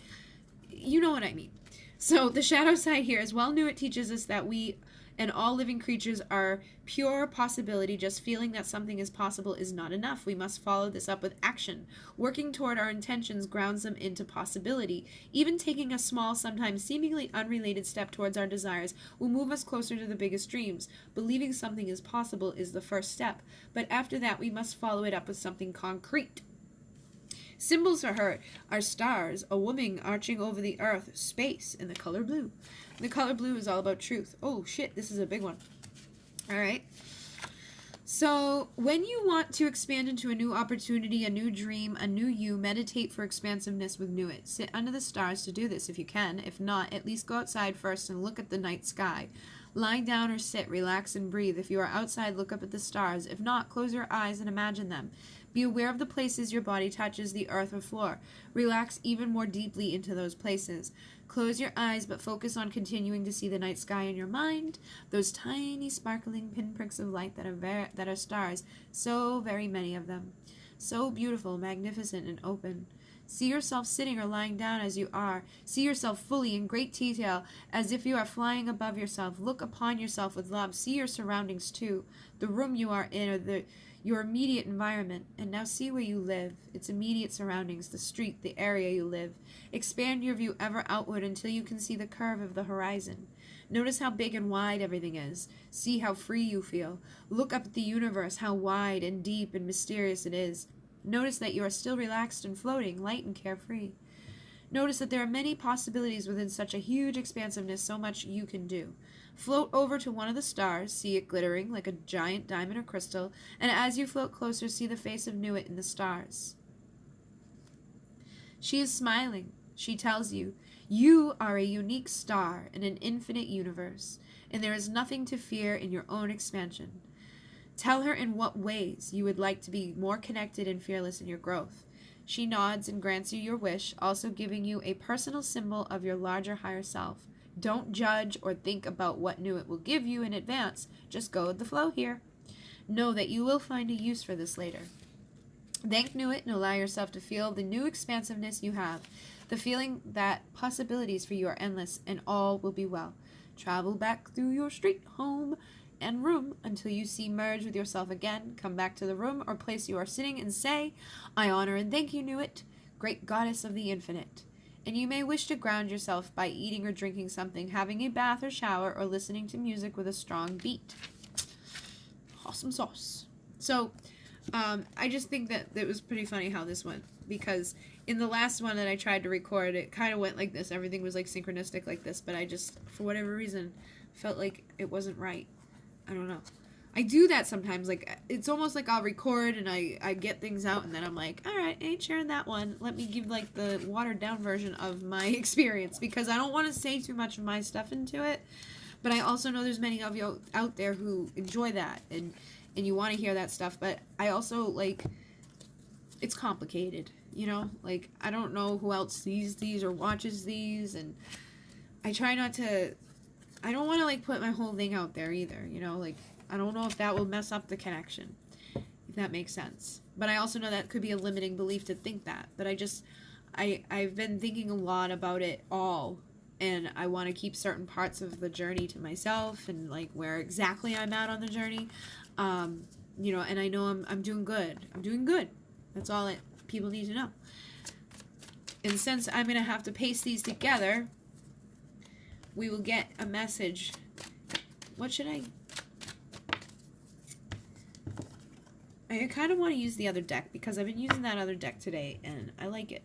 you know what I mean. So the shadow side here is, well, Nuit teaches us that we and all living creatures are pure possibility. Just feeling that something is possible is not enough. We must follow this up with action. Working toward our intentions grounds them into possibility. Even taking a small, sometimes seemingly unrelated step towards our desires will move us closer to the biggest dreams. Believing something is possible is the first step, but after that we must follow it up with something concrete. Symbols for her are stars, a woman arching over the earth, space, and the color blue. The color blue is all about truth. Oh shit, this is a big one. Alright. So, when you want to expand into a new opportunity, a new dream, a new you, meditate for expansiveness with Nuit. Sit under the stars to do this if you can. If not, at least go outside first and look at the night sky. Lie down or sit, relax and breathe. If you are outside, look up at the stars. If not, close your eyes and imagine them. Be aware of the places your body touches, the earth or floor. Relax even more deeply into those places. Close your eyes, but focus on continuing to see the night sky in your mind, those tiny sparkling pinpricks of light that are stars, so very many of them. So beautiful, magnificent, and open. See yourself sitting or lying down as you are. See yourself fully in great detail, as if you are flying above yourself. Look upon yourself with love. See your surroundings too, the room you are in or your immediate environment, and now see where you live, its immediate surroundings, the street, the area you live. Expand your view ever outward until you can see the curve of the horizon. Notice how big and wide everything is. See how free you feel. Look up at the universe, how wide and deep and mysterious it is. Notice that you are still relaxed and floating, light and carefree. Notice that there are many possibilities within such a huge expansiveness, so much you can do. Float over to one of the stars, see it glittering like a giant diamond or crystal, and as you float closer, see the face of Nuit in the stars. She is smiling. She tells you, you are a unique star in an infinite universe, and there is nothing to fear in your own expansion. Tell her in what ways you would like to be more connected and fearless in your growth. She nods and grants you your wish, also giving you a personal symbol of your larger higher self. Don't judge or think about what Nuit will give you in advance. Just go with the flow here. Know that you will find a use for this later. Thank Nuit and allow yourself to feel the new expansiveness you have, the feeling that possibilities for you are endless and all will be well. Travel back through your street, home, and room until you see merge with yourself again. Come back to the room or place you are sitting and say, I honor and thank you, Nuit, great goddess of the infinite. And you may wish to ground yourself by eating or drinking something, having a bath or shower, or listening to music with a strong beat. Awesome sauce. So, I just think that it was pretty funny how this went, because in the last one that I tried to record, it kind of went like this. Everything was like synchronistic like this, but I just, for whatever reason, felt like it wasn't right. I don't know. I do that sometimes. Like, it's almost like I'll record and I get things out and then I'm like, all right, I ain't sharing that one. Let me give like the watered down version of my experience, because I don't want to say too much of my stuff into it. But I also know there's many of you out there who enjoy that and you want to hear that stuff. But I also, like, it's complicated, you know? Like, I don't know who else sees these or watches these, and I try not to, I don't want to, like, put my whole thing out there either, you know? Like, I don't know if that will mess up the connection, if that makes sense. But I also know that could be a limiting belief to think that. But I've been thinking a lot about it all, and I want to keep certain parts of the journey to myself and, like, where exactly I'm at on the journey. You know, and I know I'm doing good. I'm doing good. That's all people need to know. And since I'm going to have to paste these together, we will get a message. What should I kind of want to use the other deck, because I've been using that other deck today, and I like it.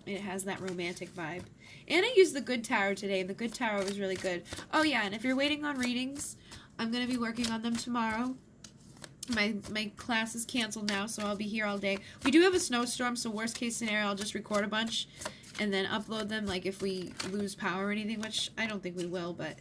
It has that romantic vibe. And I used the Good Tarot today, and the Good Tarot was really good. Oh, yeah, and if you're waiting on readings, I'm going to be working on them tomorrow. My class is canceled now, so I'll be here all day. We do have a snowstorm, so worst case scenario, I'll just record a bunch and then upload them, like, if we lose power or anything, which I don't think we will, but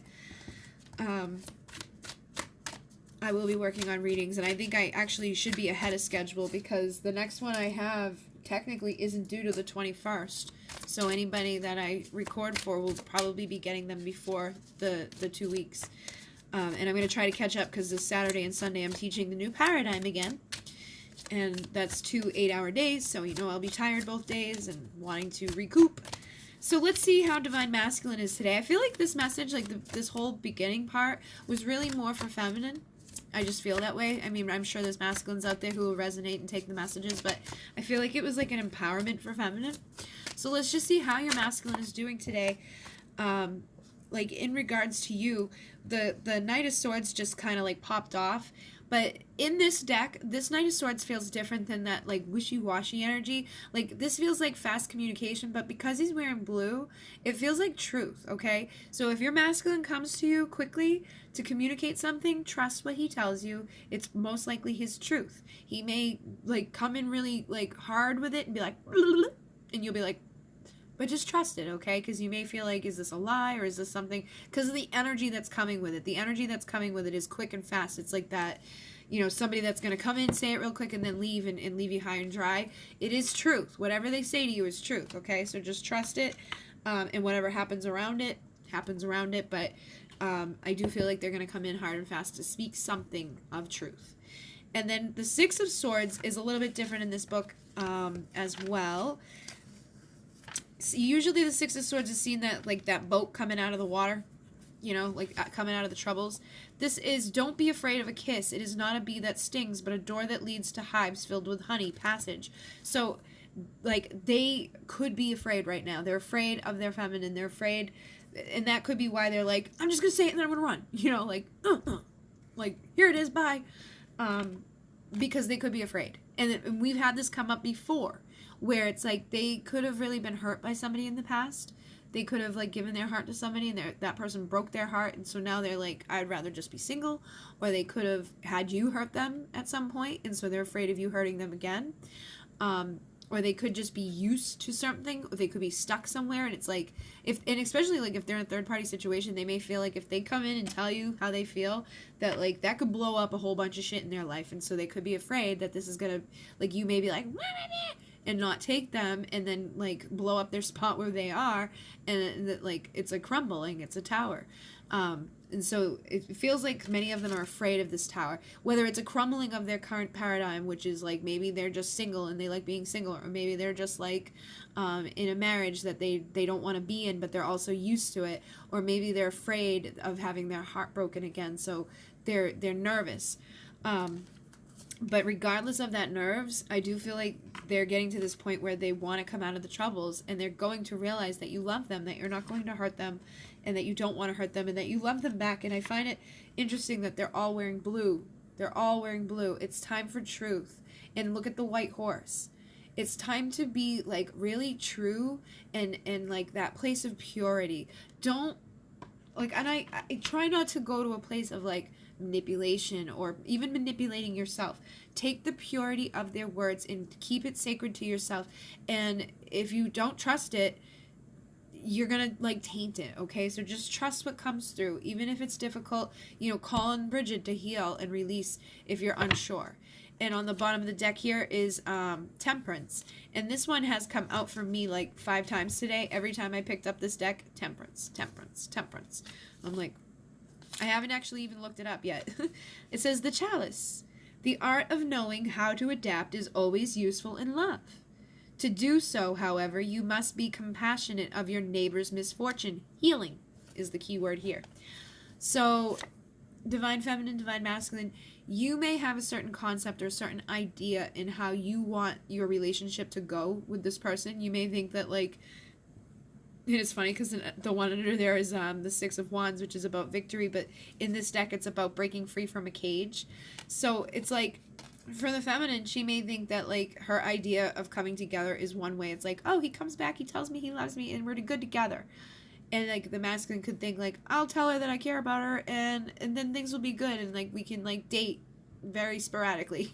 I will be working on readings, and I think I actually should be ahead of schedule because the next one I have technically isn't due to the 21st. So anybody that I record for will probably be getting them before the 2 weeks. And I'm going to try to catch up because this Saturday and Sunday I'm teaching the new paradigm again. And that's 2 8-hour days, so I'll be tired both days and wanting to recoup. So let's see how Divine Masculine is today. I feel like this message, like this whole beginning part, was really more for feminine. I just feel that way. I mean, I'm sure there's masculines out there who will resonate and take the messages, but I feel like it was like an empowerment for feminine. So let's just see how your masculine is doing today. Like in regards to you, the Knight of Swords just kind of like popped off. But in this deck, this Knight of Swords feels different than that like wishy-washy energy. Like this feels like fast communication, but because he's wearing blue, it feels like truth, okay? So if your masculine comes to you quickly to communicate something, trust what he tells you. It's most likely his truth. He may like come in really like hard with it and be like, and you'll be like, but just trust it, okay? Because you may feel like, is this a lie or is this something? Because of the energy that's coming with it. The energy that's coming with it is quick and fast. It's like that, somebody that's going to come in, say it real quick, and then leave and leave you high and dry. It is truth. Whatever they say to you is truth, okay? So just trust it, and whatever happens around it, happens around it. But I do feel like they're going to come in hard and fast to speak something of truth. And then the Six of Swords is a little bit different in this book as well. Usually the Six of Swords is seen that like that boat coming out of the water, like coming out of the troubles. This is, don't be afraid of a kiss. It is not a bee that stings, but a door that leads to hives filled with honey, passage. So like they could be afraid right now. They're afraid of their feminine. They're afraid, and that could be why they're like, I'm just gonna say it and then I'm gonna run. Like like here it is, bye. Because they could be afraid, and we've had this come up before, where it's like they could have really been hurt by somebody in the past. They could have like given their heart to somebody and that person broke their heart, and so now they're like, I'd rather just be single. Or they could have had you hurt them at some point, and so they're afraid of you hurting them again. Or they could just be used to something, or they could be stuck somewhere, and it's like, and especially like if they're in a third party situation, they may feel like if they come in and tell you how they feel, that like that could blow up a whole bunch of shit in their life, and so they could be afraid that this is gonna, like, you may be like, and not take them, and then like blow up their spot where they are, and that like it's a crumbling, it's a tower. And so it feels like many of them are afraid of this tower, whether it's a crumbling of their current paradigm, which is like maybe they're just single and they like being single, or maybe they're just like in a marriage that they don't want to be in, but they're also used to it, or maybe they're afraid of having their heart broken again, so they're nervous. But regardless of that nerves, I do feel like they're getting to this point where they want to come out of the troubles, and they're going to realize that you love them, that you're not going to hurt them, and that you don't want to hurt them, and that you love them back. And I find it interesting that they're all wearing blue. They're all wearing blue. It's time for truth. And look at the white horse. It's time to be like really true and like that place of purity. Don't like, and I try not to go to a place of like manipulation or even manipulating yourself. Take the purity of their words and keep it sacred to yourself. And if you don't trust it, you're gonna like taint it, okay? So just trust what comes through, even if it's difficult. Call on Bridget to heal and release if you're unsure. And on the bottom of the deck here is Temperance, and this one has come out for me like 5 times today. Every time I picked up this deck, Temperance, Temperance, Temperance. I'm like, I haven't actually even looked it up yet. It says the Chalice. The art of knowing how to adapt is always useful in love. To do so, however, you must be compassionate of your neighbor's misfortune. Healing is the key word here. So, Divine Feminine, Divine Masculine, you may have a certain concept or a certain idea in how you want your relationship to go with this person. You may think that, like, and it's funny because the one under there is the Six of Wands, which is about victory, but in this deck it's about breaking free from a cage. So it's like, for the feminine, she may think that like her idea of coming together is one way. It's like, oh, he comes back, he tells me he loves me, and we're good together. And like the masculine could think like, I'll tell her that I care about her, and then things will be good, and like we can like date very sporadically,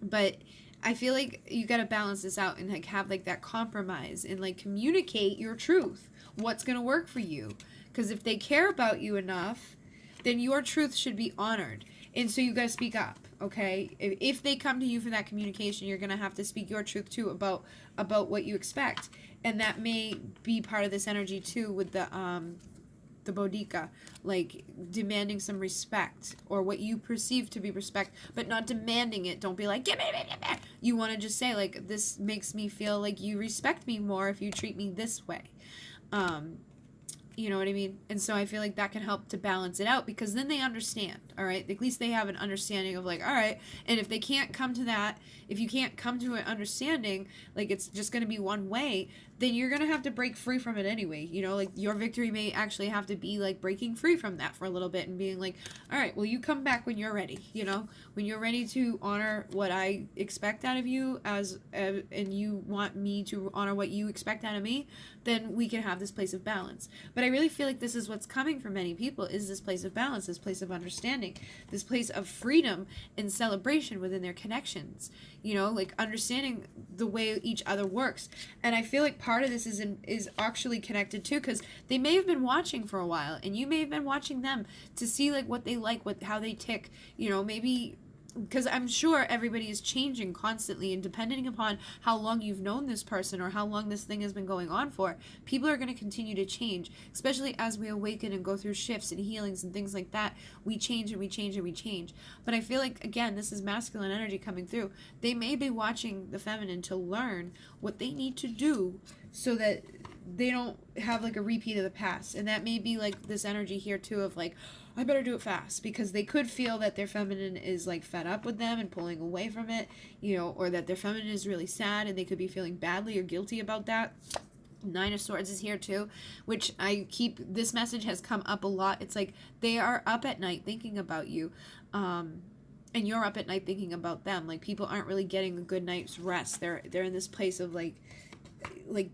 but I feel like you gotta balance this out and like have like that compromise and like communicate your truth, what's gonna work for you. Because if they care about you enough, then your truth should be honored. And so you got to speak up, okay? If they come to you for that communication, you're going to have to speak your truth too about what you expect. And that may be part of this energy too with the Boudicca, like demanding some respect or what you perceive to be respect, but not demanding it. Don't be like, give me. You want to just say, like, this makes me feel like you respect me more if you treat me this way. You know what I mean? And so I feel like that can help to balance it out, because then they understand, all right? At least they have an understanding of, like, all right, and if they can't come to that, if you can't come to an understanding, like it's just going to be one way, then you're going to have to break free from it anyway. You know, like your victory may actually have to be like breaking free from that for a little bit and being like, all right, well, you come back when you're ready, you know, when you're ready to honor what I expect out of you and you want me to honor what you expect out of me, then we can have this place of balance. But I really feel like this is what's coming for many people, is this place of balance, this place of understanding, this place of freedom and celebration within their connections, you know, like understanding the way each other works. And I feel like part of this is actually connected too, because they may have been watching for a while and you may have been watching them to see like what they like, how they tick, you know, maybe because I'm sure everybody is changing constantly, and depending upon how long you've known this person or how long this thing has been going on for, people are going to continue to change, especially as we awaken and go through shifts and healings and things like that. We change and we change and we change. But I feel like, again, this is masculine energy coming through. They may be watching the feminine to learn what they need to do so that they don't have like a repeat of the past. And that may be like this energy here too of like, I better do it fast, because they could feel that their feminine is like fed up with them and pulling away from it, you know, or that their feminine is really sad and they could be feeling badly or guilty about that. Nine of Swords is here too, which this message has come up a lot. It's like they are up at night thinking about you, and you're up at night thinking about them. Like people aren't really getting a good night's rest. They're in this place of like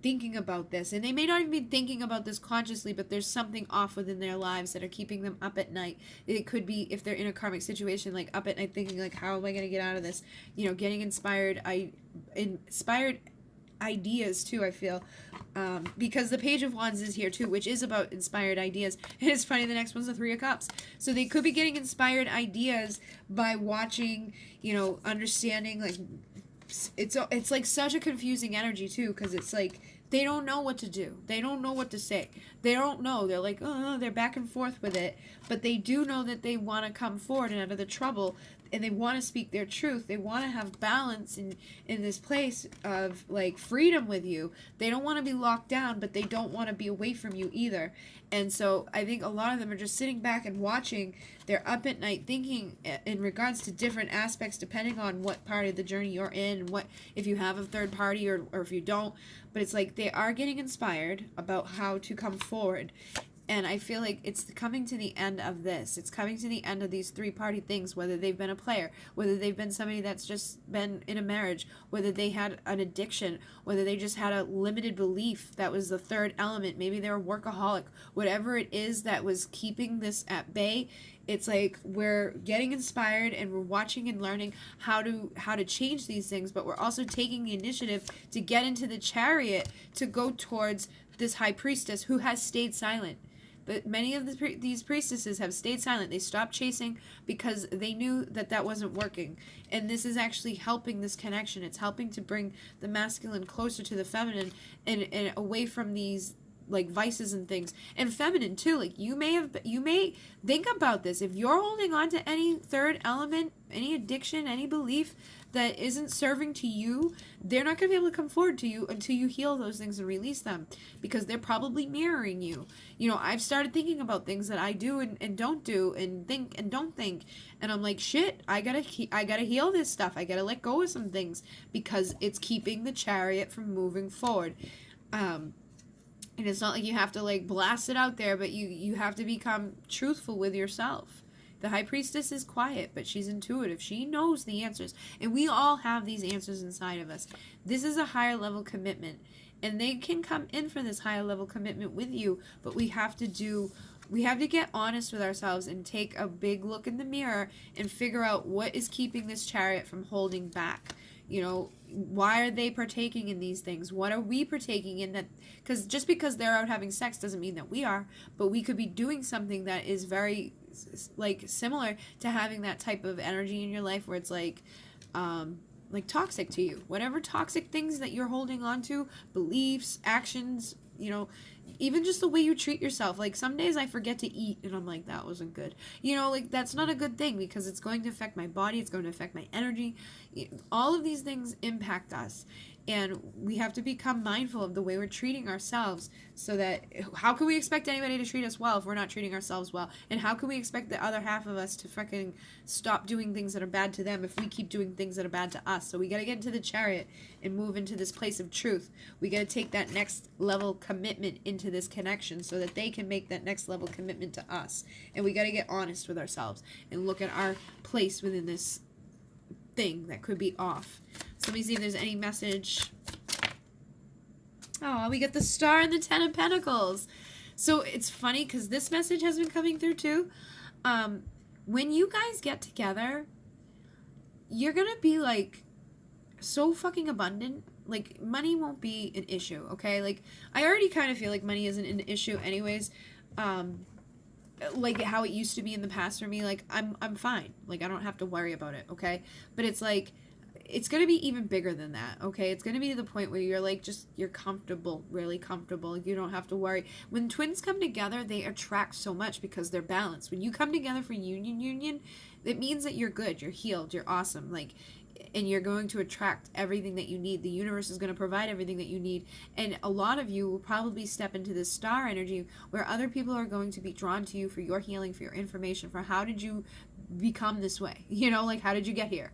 thinking about this, and they may not even be thinking about this consciously, but there's something off within their lives that are keeping them up at night. It could be, if they're in a karmic situation, like up at night thinking like, how am I going to get out of this, you know, getting inspired ideas too, I feel, because the Page of Wands is here too, which is about inspired ideas. And it's funny, the next one's the Three of Cups, so they could be getting inspired ideas by watching, you know, understanding, like it's like such a confusing energy too, because it's like they don't know what to do, they don't know what to say, they don't know, they're like, oh, they're back and forth with it, but they do know that they want to come forward and out of the trouble, and they want to speak their truth. They want to have balance in this place of like freedom with you. They don't want to be locked down, but they don't want to be away from you either. And so I think a lot of them are just sitting back and watching. They're up at night thinking in regards to different aspects, depending on what part of the journey you're in, and what, if you have a third party or if you don't. But it's like they are getting inspired about how to come forward. And I feel like it's coming to the end of this. It's coming to the end of these three-party things, whether they've been a player, whether they've been somebody that's just been in a marriage, whether they had an addiction, whether they just had a limited belief that was the third element. Maybe they're a workaholic. Whatever it is that was keeping this at bay, it's like we're getting inspired and we're watching and learning how to change these things, but we're also taking the initiative to get into the chariot to go towards this high priestess who has stayed silent. But many of these priestesses have stayed silent. They stopped chasing because they knew that that wasn't working. And this is actually helping this connection. It's helping to bring the masculine closer to the feminine and away from these like vices and things. And feminine too. Like you may think about this. If you're holding on to any third element, any addiction, any belief that isn't serving to you, they're not going to be able to come forward to you until you heal those things and release them, because they're probably mirroring you. You know, I've started thinking about things that I do and don't do, and think and don't think, and I'm like, shit, I gotta heal this stuff. I gotta let go of some things because it's keeping the chariot from moving forward. And it's not like you have to like blast it out there, but you have to become truthful with yourself. The high priestess is quiet, but she's intuitive. She knows the answers. And we all have these answers inside of us. This is a higher level commitment. And they can come in for this higher level commitment with you, but we have to get honest with ourselves and take a big look in the mirror and figure out what is keeping this chariot from holding back. You know, why are they partaking in these things? What are we partaking in? That because just because they're out having sex doesn't mean that we are, but we could be doing something that is very like similar to having that type of energy in your life where it's like toxic to you. Whatever toxic things that you're holding on to, beliefs, actions, you know, even just the way you treat yourself. Like some days I forget to eat and I'm like, that wasn't good. You know, like that's not a good thing because it's going to affect my body, it's going to affect my energy. All of these things impact us. And we have to become mindful of the way we're treating ourselves so that how can we expect anybody to treat us well if we're not treating ourselves well? And how can we expect the other half of us to fucking stop doing things that are bad to them if we keep doing things that are bad to us? So we got to get into the chariot and move into this place of truth. We got to take that next level commitment into this connection so that they can make that next level commitment to us. And we got to get honest with ourselves and look at our place within this thing that could be off. So let me see if there's any message. Oh, we get the Star and the Ten of Pentacles. So it's funny because this message has been coming through too. When you guys get together, you're gonna be like so fucking abundant. Like money won't be an issue, okay? Like I already kind of feel like money isn't an issue anyways. Like how it used to be in the past for me, like I'm fine. Like I don't have to worry about it, okay? But it's like it's going to be even bigger than that, okay? It's going to be to the point where you're like just you're comfortable, really comfortable. Like you don't have to worry. When twins come together, they attract so much because they're balanced. When you come together for union, it means that you're good, you're healed, you're awesome. Like and you're going to attract everything that you need. The universe is going to provide everything that you need. And a lot of you will probably step into this star energy where other people are going to be drawn to you for your healing, for your information, for how did you become this way? You know, like how did you get here?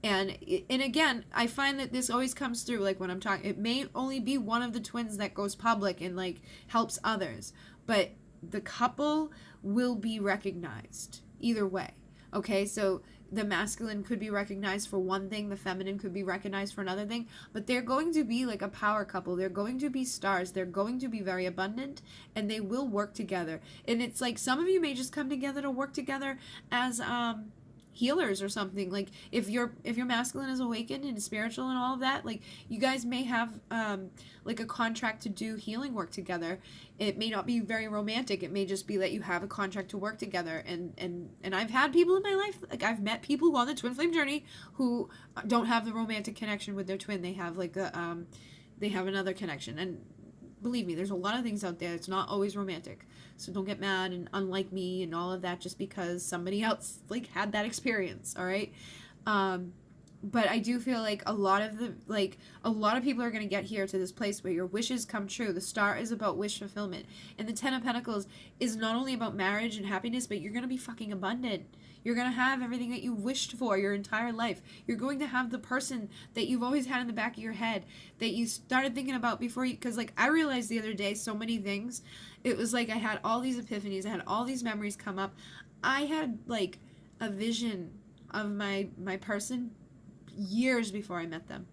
And again, I find that this always comes through, like when I'm talking, it may only be one of the twins that goes public and like helps others, but the couple will be recognized either way. Okay, so the masculine could be recognized for one thing, the feminine could be recognized for another thing, but they're going to be like a power couple. They're going to be stars. They're going to be very abundant, and they will work together. And it's like some of you may just come together to work together as healers or something. Like if your masculine is awakened and spiritual and all of that, like you guys may have like a contract to do healing work together. It may not be very romantic. It may just be that you have a contract to work together. And I've had people in my life, like I've met people who on the twin flame journey who don't have the romantic connection with their twin. They have like they have another connection. And believe me, there's a lot of things out there. It's not always romantic. So don't get mad and unlike me and all of that just because somebody else like had that experience. All right. But I do feel like a lot of people are going to get here to this place where your wishes come true. The star is about wish fulfillment. And the Ten of Pentacles is not only about marriage and happiness, but you're going to be fucking abundant. You're going to have everything that you wished for your entire life. You're going to have the person that you've always had in the back of your head that you started thinking about before you, because like I realized the other day so many things. It was like I had all these epiphanies. I had all these memories come up. I had like a vision of my person years before I met them.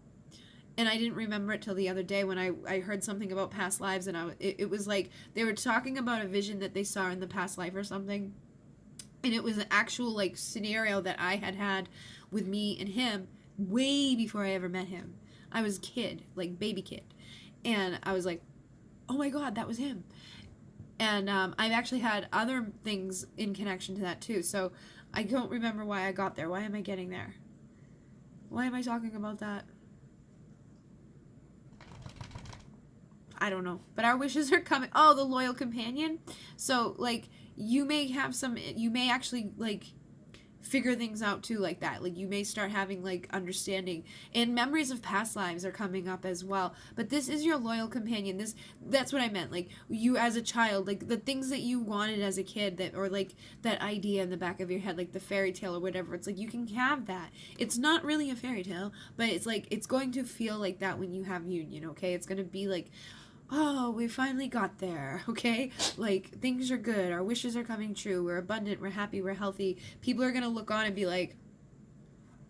And I didn't remember it till the other day when I heard something about past lives, and it was like they were talking about a vision that they saw in the past life or something. And it was an actual like scenario that I had with me and him way before I ever met him. I was a kid, like baby kid. And I was like, oh my God, that was him. And I've actually had other things in connection to that too. So I don't remember why I got there. Why am I getting there? Why am I talking about that? I don't know. But our wishes are coming. Oh, the loyal companion. So, like, you may actually, like, figure things out, too, like that. Like, you may start having, like, understanding. And memories of past lives are coming up as well. But this is your loyal companion. That's what I meant. Like, you as a child, like, the things that you wanted as a kid, or, like, that idea in the back of your head, like the fairy tale or whatever. It's like, you can have that. It's not really a fairy tale, but it's, like, it's going to feel like that when you have union, okay? It's going to be like, oh, we finally got there, okay? Like, things are good. Our wishes are coming true. We're abundant. We're happy. We're healthy. People are going to look on and be like,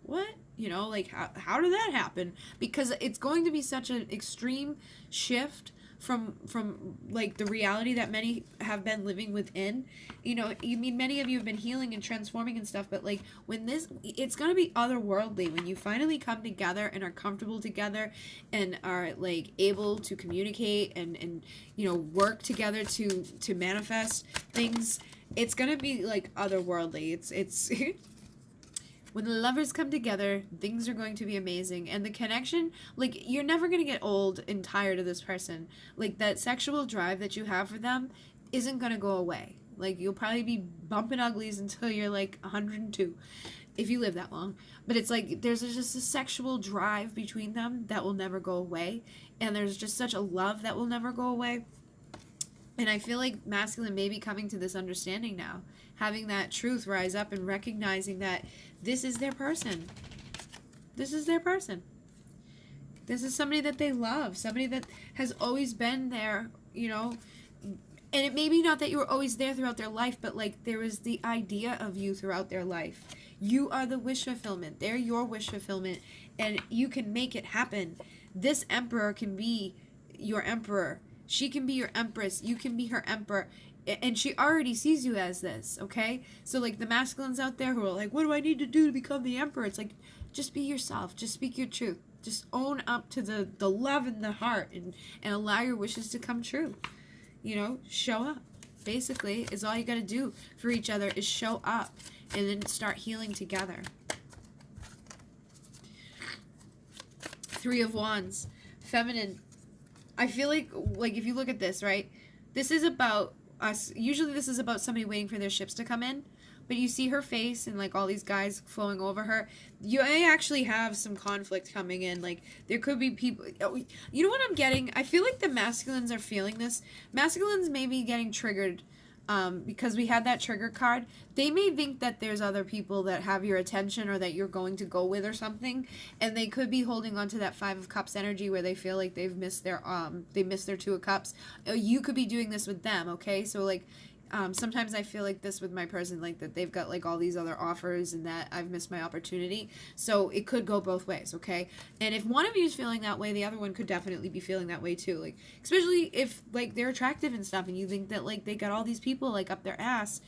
what? You know, like, how did that happen? Because it's going to be such an extreme shift from like the reality that many have been living within. You know, you mean many of you have been healing and transforming and stuff, but like when this, it's gonna be otherworldly when you finally come together and are comfortable together and are like able to communicate and you know, work together to manifest things. It's gonna be like otherworldly. It's when the lovers come together, things are going to be amazing. And the connection, like, you're never going to get old and tired of this person. Like, that sexual drive that you have for them isn't going to go away. Like, you'll probably be bumping uglies until you're, like, 102, if you live that long. But it's like, there's just a sexual drive between them that will never go away. And there's just such a love that will never go away. And I feel like masculine may be coming to this understanding now, having that truth rise up and recognizing that this is their person. This is their person. This is somebody that they love, somebody that has always been there, you know. And it may be not that you were always there throughout their life, but like there was the idea of you throughout their life. You are the wish fulfillment. They're your wish fulfillment, and you can make it happen. This emperor can be your emperor. She can be your empress. You can be her emperor. And she already sees you as this, okay? So, like, the masculines out there who are like, what do I need to do to become the emperor? It's like, just be yourself. Just speak your truth. Just own up to the love in the heart and allow your wishes to come true. You know, show up. Basically, is all you got to do for each other is show up and then start healing together. Three of Wands. Feminine. I feel like if you look at this, right? This is about us. Usually this is about somebody waiting for their ships to come in. But you see her face and like all these guys flowing over her. You may actually have some conflict coming in. Like there could be people. You know what I'm getting? I feel like the masculines are feeling this. Masculines may be getting triggered because we had that trigger card. They may think that there's other people that have your attention or that you're going to go with or something, and they could be holding on to that Five of Cups energy where they feel like they've missed their Two of Cups. You could be doing this with them, okay? So like sometimes I feel like this with my person, like that they've got like all these other offers and that I've missed my opportunity. So it could go both ways, okay? And if one of you is feeling that way, the other one could definitely be feeling that way too. Like, especially if like they're attractive and stuff and you think that like they got all these people like up their ass.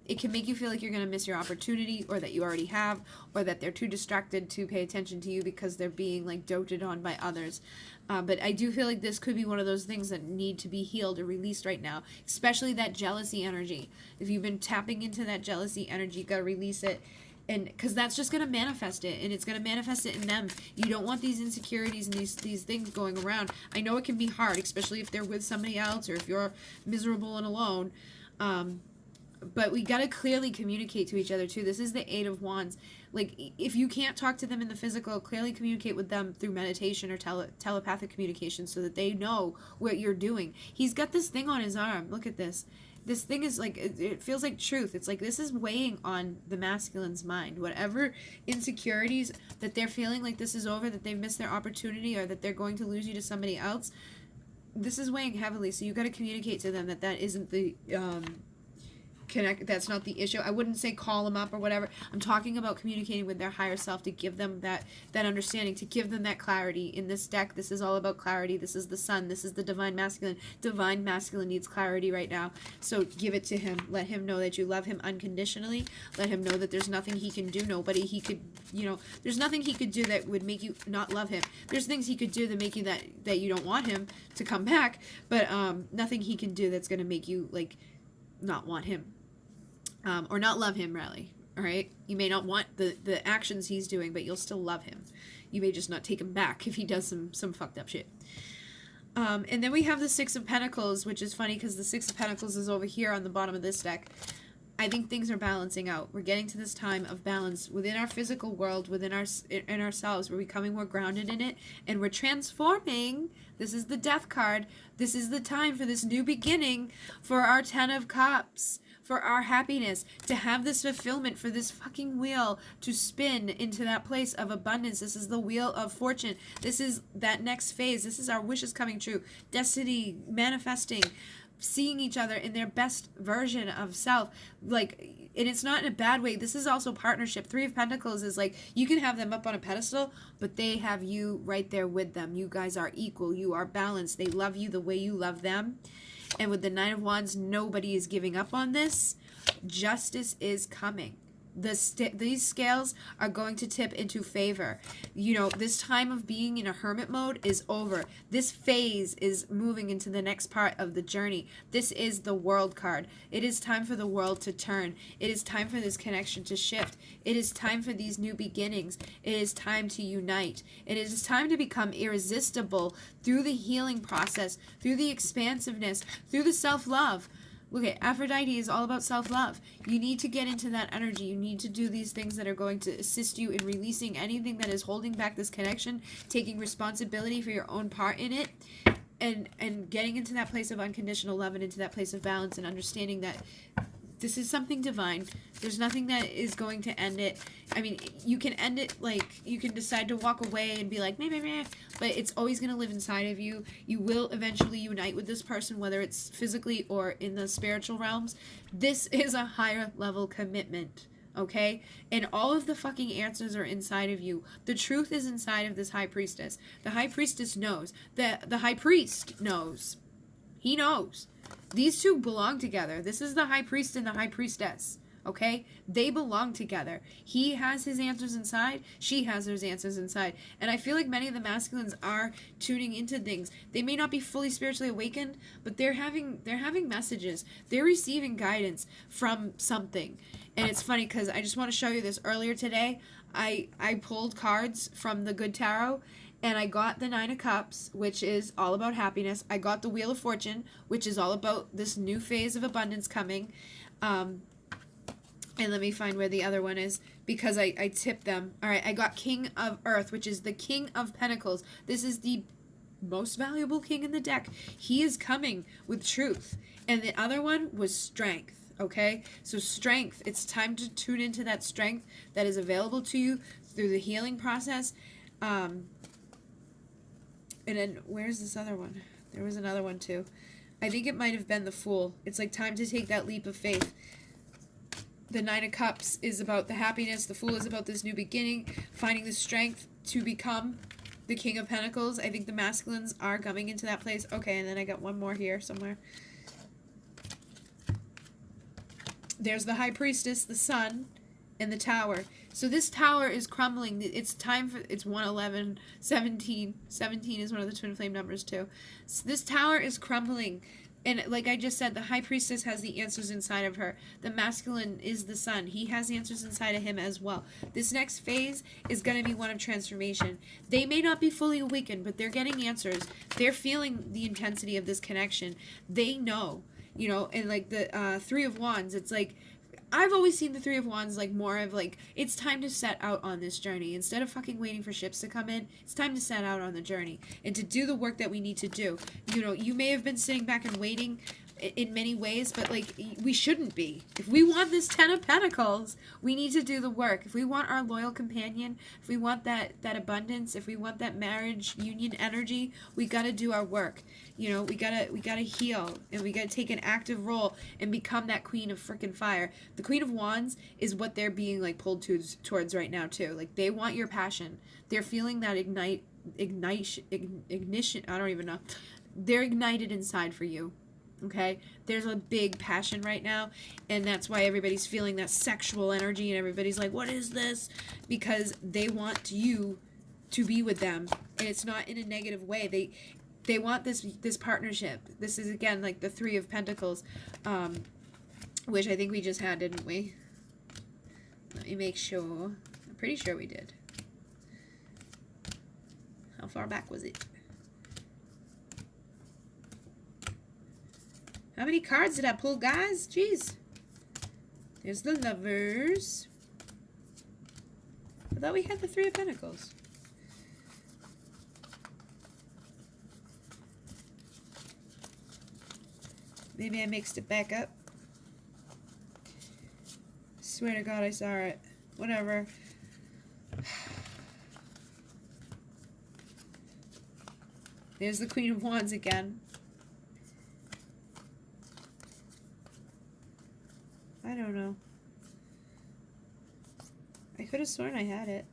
It can make you feel like you're going to miss your opportunity, or that you already have, or that they're too distracted to pay attention to you because they're being like doted on by others. But I do feel like this could be one of those things that need to be healed or released right now, especially that jealousy energy. If you've been tapping into that jealousy energy, you got to release it. And because that's just going to manifest it, and it's going to manifest it in them. You don't want these insecurities and these things going around. I know it can be hard, especially if they're with somebody else or if you're miserable and alone. But we got to clearly communicate to each other too. This is the Eight of Wands. Like, if you can't talk to them in the physical, clearly communicate with them through meditation or telepathic communication so that they know what you're doing. He's got this thing on his arm. Look at this. This thing is like, it feels like truth. It's like this is weighing on the masculine's mind. Whatever insecurities that they're feeling like this is over, that they've missed their opportunity, or that they're going to lose you to somebody else, this is weighing heavily. So you got to communicate to them that that isn't the that's not the issue. I wouldn't say call them up or whatever. I'm talking about communicating with their higher self to give them that understanding, to give them that clarity. In this deck, this is all about clarity. This is the sun. This is the divine masculine. Divine masculine needs clarity right now. So give it to him. Let him know that you love him unconditionally. Let him know that there's nothing he can do. There's nothing he could do that would make you not love him. There's things he could do that make you that you don't want him to come back, but nothing he can do that's going to make you like not want him. Or not love him, really. All right? You may not want the actions he's doing, but you'll still love him. You may just not take him back if he does some fucked up shit. And then we have the Six of Pentacles, which is funny because the Six of Pentacles is over here on the bottom of this deck. I think things are balancing out. We're getting to this time of balance within our physical world, in ourselves. We're becoming more grounded in it, and we're transforming. This is the Death card. This is the time for this new beginning for our Ten of Cups. For our happiness, to have this fulfillment, for this fucking wheel to spin into that place of abundance. This is the wheel of fortune. This is that next phase. This is our wishes coming true. Destiny, manifesting, seeing each other in their best version of self. Like, and it's not in a bad way. This is also partnership. Three of Pentacles is like, you can have them up on a pedestal, but they have you right there with them. You guys are equal. You are balanced. They love you the way you love them. And with the Nine of Wands, nobody is giving up on this. Justice is coming. These scales are going to tip into favor. You know, this time of being in a hermit mode is over. This phase is moving into the next part of the journey. This is the World card. It is time for the world to turn. It is time for this connection to shift. It is time for these new beginnings. It is time to unite. It is time to become irresistible through the healing process, through the expansiveness, through the self-love. Look at Aphrodite is all about self-love. You need to get into that energy. You need to do these things that are going to assist you in releasing anything that is holding back this connection, taking responsibility for your own part in it, and getting into that place of unconditional love and into that place of balance and understanding that this is something divine. There's nothing that is going to end it. I mean, you can end it, like, you can decide to walk away and be like, meh, meh, meh, but it's always going to live inside of you. You will eventually unite with this person, whether it's physically or in the spiritual realms. This is a higher level commitment, okay? And all of the fucking answers are inside of you. The truth is inside of this high priestess. The high priestess knows. The high priest knows. He knows. These two belong together. This is the high priest and the high priestess, okay? They belong together. He has his answers inside. She has her answers inside. And I feel like many of the masculines are tuning into things. They may not be fully spiritually awakened, but they're having messages. They're receiving guidance from something. And it's funny because I just want to show you this. Earlier today, I pulled cards from the Good Tarot, and I got the Nine of Cups, which is all about happiness. I got the Wheel of Fortune, which is all about this new phase of abundance coming. And let me find where the other one is, because I tipped them. All right, I got King of Earth, which is the King of Pentacles. This is the most valuable king in the deck. He is coming with truth. And the other one was Strength. Okay, so strength. It's time to tune into that strength that is available to you through the healing process. And then, where's this other one? There was another one, too. I think it might have been the Fool. It's like time to take that leap of faith. The Nine of Cups is about the happiness. The Fool is about this new beginning, finding the strength to become the King of Pentacles. I think the masculines are coming into that place. Okay, and then I got one more here somewhere. There's the High Priestess, the Sun, and the Tower. So this tower is crumbling. It's time for, it's 111, 17. 17 is one of the twin flame numbers too. So this tower is crumbling. And like I just said, the High Priestess has the answers inside of her. The masculine is the Sun. He has answers inside of him as well. This next phase is going to be one of transformation. They may not be fully awakened, but they're getting answers. They're feeling the intensity of this connection. They know, you know, and like the Three of Wands, it's like, I've always seen the Three of Wands like more of like, it's time to set out on this journey. Instead of fucking waiting for ships to come in, it's time to set out on the journey and to do the work that we need to do. You know, you may have been sitting back and waiting in many ways, but like, we shouldn't be. If we want this Ten of Pentacles, we need to do the work. If we want our loyal companion, if we want that abundance, if we want that marriage union energy, we got to do our work. You know, we gotta heal, and we gotta take an active role and become that Queen of frickin' Fire. The Queen of Wands is what they're being like pulled towards right now too. Like, they want your passion. They're feeling that ignition. I don't even know. They're ignited inside for you. Okay, there's a big passion right now, and that's why everybody's feeling that sexual energy, and everybody's like, what is this? Because they want you to be with them, and it's not in a negative way. They want this partnership. This is, again, like the Three of Pentacles, which I think we just had, didn't we? Let me make sure. I'm pretty sure we did. How far back was it? How many cards did I pull, guys? Jeez. There's the Lovers. I thought we had the Three of Pentacles. Maybe I mixed it back up. Swear to God I saw it. Whatever. There's the Queen of Wands again. I don't know. I could have sworn I had it.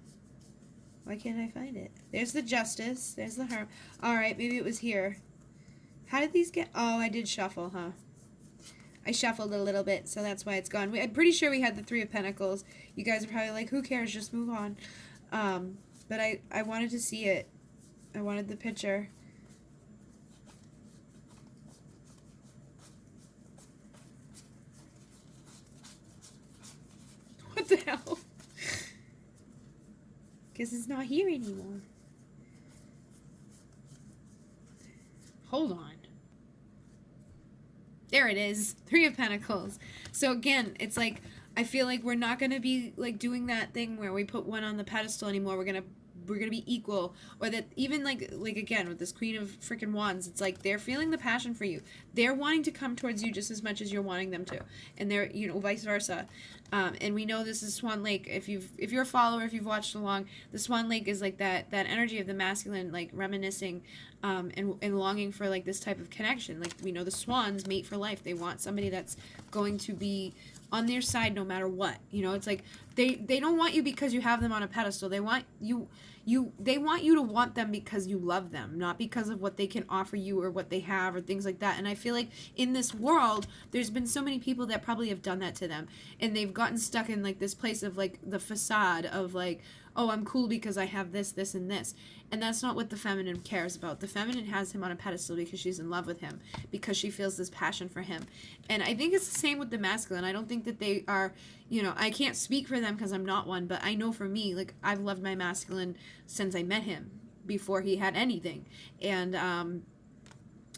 Why can't I find it? There's the Justice. There's the Hermit. Alright, maybe it was here. How did these get... Oh, I did shuffle, huh? I shuffled a little bit, so that's why it's gone. I'm pretty sure we had the Three of Pentacles. You guys are probably like, who cares? Just move on. But I wanted to see it. I wanted the picture. What the hell? Guess it's not here anymore. Hold on. There it is. Three of Pentacles. So again, it's like, I feel like we're not going to be like doing that thing where we put one on the pedestal anymore. We're going to be equal, or that even like again with this Queen of freaking Wands, it's like they're feeling the passion for you. They're wanting to come towards you just as much as you're wanting them to, and they're, you know, vice versa. And we know this is Swan Lake. If you're a follower, if you've watched along, the Swan Lake is like that energy of the masculine, like reminiscing, and longing for like this type of connection. Like we know the swans mate for life. They want somebody that's going to be on their side no matter what. You know, it's like they don't want you because you have them on a pedestal. They want you they want you to want them because you love them, not because of what they can offer you or what they have or things like that. And I feel like in this world there's been so many people that probably have done that to them, and they've gotten stuck in like this place of like the facade of like, oh, I'm cool because I have this, this, and this. And that's not what the feminine cares about. The feminine has him on a pedestal because she's in love with him, because she feels this passion for him. And I think it's the same with the masculine. I don't think that they are, you know, I can't speak for them because I'm not one, but I know for me, like, I've loved my masculine since I met him, before he had anything. And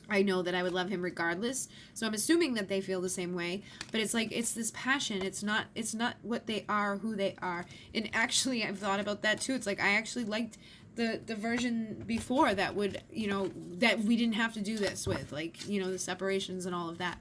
I know that I would love him regardless. So I'm assuming that they feel the same way. But it's like, it's this passion. It's not what they are, who they are. And actually, I've thought about that too. It's like, I actually liked the version before that would, you know, that we didn't have to do this with, like, you know, the separations and all of that.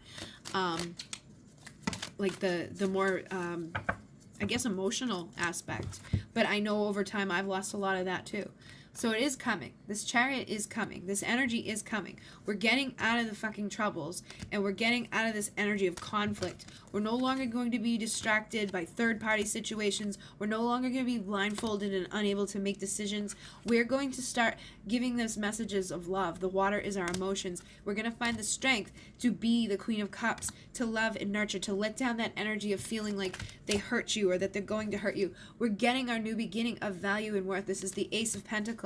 Like the more, I guess, emotional aspect. But I know over time I've lost a lot of that too. So it is coming. This Chariot is coming. This energy is coming. We're getting out of the fucking troubles, and we're getting out of this energy of conflict. We're no longer going to be distracted by third-party situations. We're no longer going to be blindfolded and unable to make decisions. We're going to start giving those messages of love. The water is our emotions. We're going to find the strength to be the Queen of Cups, to love and nurture, to let down that energy of feeling like they hurt you or that they're going to hurt you. We're getting our new beginning of value and worth. This is the Ace of Pentacles.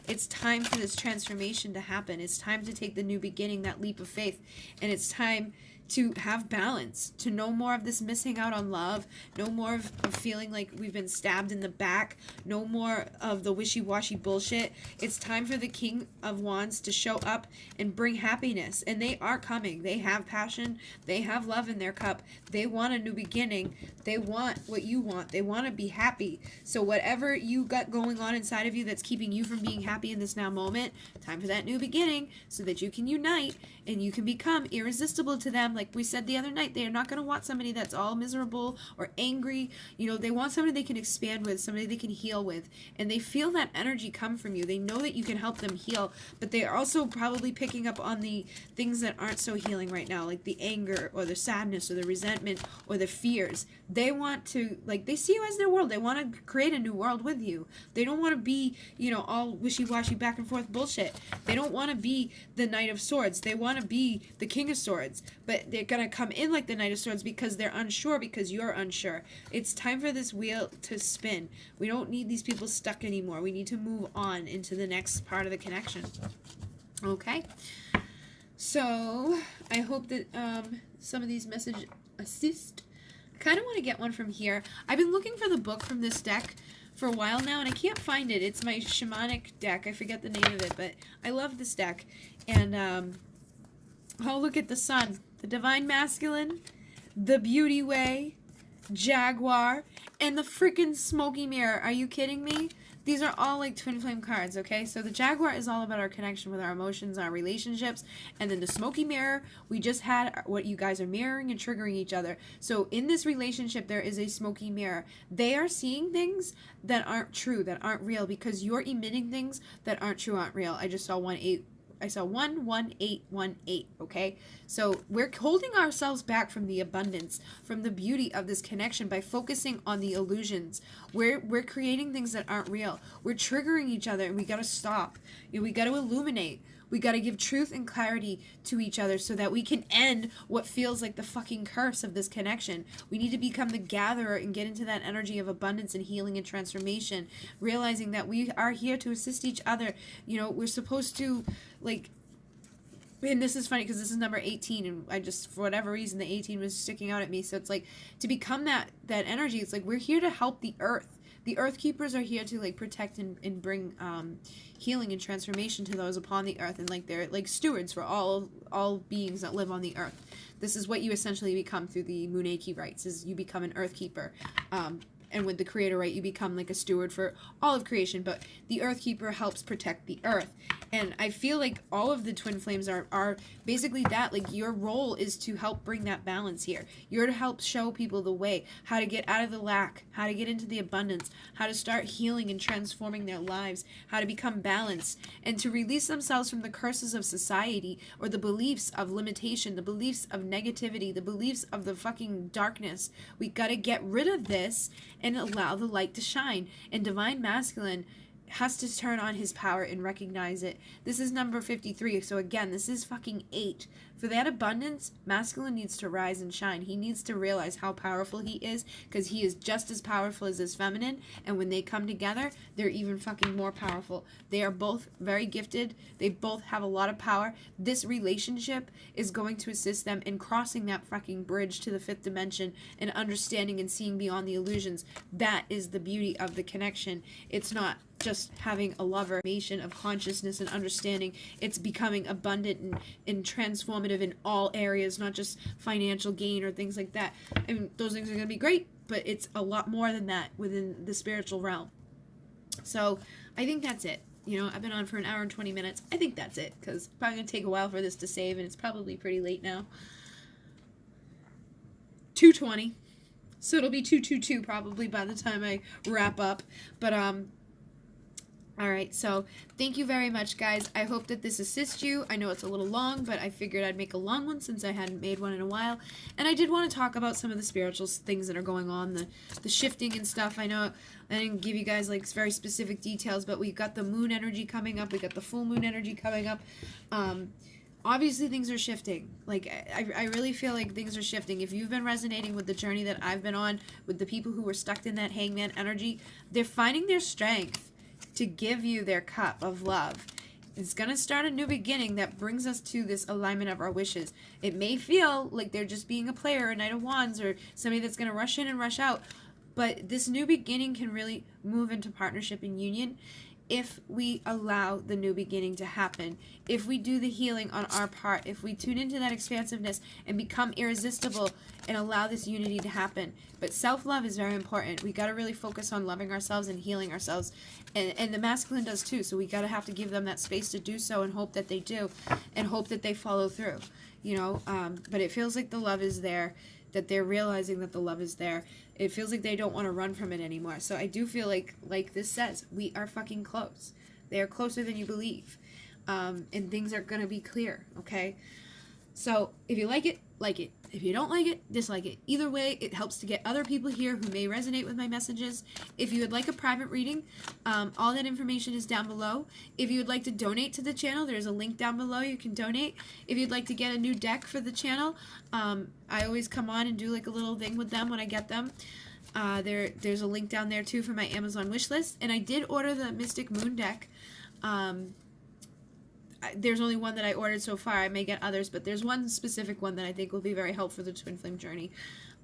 It's time for this transformation to happen. It's time to take the new beginning, that leap of faith. And it's time to have balance, to no more of this missing out on love, no more of feeling like we've been stabbed in the back, no more of the wishy-washy bullshit. It's time for the King of Wands to show up and bring happiness, and they are coming. They have passion, they have love in their cup, they want a new beginning, they want what you want, they want to be happy. So whatever you got going on inside of you that's keeping you from being happy in this now moment, time for that new beginning so that you can unite and you can become irresistible to them. Like we said the other night, they are not going to want somebody that's all miserable or angry. You know, they want somebody they can expand with, somebody they can heal with. And they feel that energy come from you. They know that you can help them heal, but they are also probably picking up on the things that aren't so healing right now, like the anger or the sadness or the resentment or the fears. They want to, like, they see you as their world. They want to create a new world with you. They don't want to be, you know, all wishy-washy back and forth bullshit. They don't want to be the Knight of Swords. They want to be the King of Swords, but they're going to come in like the Knight of Swords because they're unsure, because you're unsure. It's time for this wheel to spin. We don't need these people stuck anymore. We need to move on into the next part of the connection. Okay? So, I hope that some of these messages assist. I kind of want to get one from here. I've been looking for the book from this deck for a while now, and I can't find it. It's my shamanic deck. I forget the name of it, but I love this deck. And, oh, look at the sun. The Divine Masculine, the Beauty Way, Jaguar, and the freaking Smoky Mirror. Are you kidding me? These are all like twin flame cards, okay? So the Jaguar is all about our connection with our emotions, our relationships. And then the Smoky Mirror, we just had what you guys are mirroring and triggering each other. So in this relationship, there is a smoky mirror. They are seeing things that aren't true, that aren't real, because you're emitting things that aren't true, aren't real. I just saw 1-8 I saw 11818, okay? So we're holding ourselves back from the abundance, from the beauty of this connection by focusing on the illusions. We're creating things that aren't real. We're triggering each other, and we got to stop. We got to illuminate. We got to give truth and clarity to each other so that we can end what feels like the fucking curse of this connection. We need to become the gatherer and get into that energy of abundance and healing and transformation, realizing that we are here to assist each other. We're supposed to, like, and this is funny because this is number 18, and I just, for whatever reason, the 18 was sticking out at me. So it's like, to become that energy, it's like we're here to help the earth. The earth keepers are here to, like, protect and bring healing and transformation to those upon the earth, and, like, they're like stewards for all beings that live on the earth. This is what you essentially become through the Muneki rites, is you become an earth keeper. And with the creator right, you become like a steward for all of creation, but the earth keeper helps protect the earth. And I feel like all of the twin flames are basically that. Like, your role is to help bring that balance here. You're to help show people the way, how to get out of the lack, how to get into the abundance, how to start healing and transforming their lives, how to become balanced, and to release themselves from the curses of society, or the beliefs of limitation, the beliefs of negativity, the beliefs of the fucking darkness. We gotta get rid of this and allow the light to shine. And divine masculine has to turn on his power and recognize it. This is number 53. So again, this is fucking 8. For that abundance, masculine needs to rise and shine. He needs to realize how powerful he is, because he is just as powerful as his feminine. And when they come together, they're even fucking more powerful. They are both very gifted. They both have a lot of power. This relationship is going to assist them in crossing that fucking bridge to the 5th dimension and understanding and seeing beyond the illusions. That is the beauty of the connection. It's not just having a lover of consciousness and understanding. It's becoming abundant and transformative in all areas, not just financial gain or things like that. I mean, those things are going to be great, but it's a lot more than that within the spiritual realm. So I think that's it. I've been on for an hour and 20 minutes. I think that's it, because it's probably going to take a while for this to save, and it's probably pretty late now. 2:20. So it'll be 2:22 probably by the time I wrap up. But all right, so thank you very much, guys. I hope that this assists you. I know it's a little long, but I figured I'd make a long one since I hadn't made one in a while. And I did want to talk about some of the spiritual things that are going on, the shifting and stuff. I know I didn't give you guys, like, very specific details, but we've got the moon energy coming up. We got the full moon energy coming up. Obviously, things are shifting. Like, I really feel like things are shifting. If you've been resonating with the journey that I've been on, with the people who were stuck in that hangman energy, they're finding their strength to give you their cup of love. It's going to start a new beginning that brings us to this alignment of our wishes. It may feel like they're just being a player, a Knight of Wands, or somebody that's going to rush in and rush out, but this new beginning can really move into partnership and union if we allow the new beginning to happen, if we do the healing on our part, if we tune into that expansiveness and become irresistible and allow this unity to happen. But self-love is very important. We got to really focus on loving ourselves and healing ourselves, and the masculine does too, so we got to have to give them that space to do so, and hope that they do, and hope that they follow through, but it feels like the love is there, that they're realizing that the love is there. It feels like they don't want to run from it anymore. So I do feel like this says, we are fucking close. They are closer than you believe. And things are going to be clear, okay? So if you like it, like it. If you don't like it, dislike it. Either way, it helps to get other people here who may resonate with my messages. If you would like a private reading, all that information is down below. If you would like to donate to the channel, there's a link down below. You can donate. If you'd like to get a new deck for the channel, I always come on and do like a little thing with them when I get them. There's a link down there too for my Amazon wish list. And I did order the Mystic Moon deck. There's only one that I ordered so far. I may get others, but there's one specific one that I think will be very helpful for the Twin Flame journey.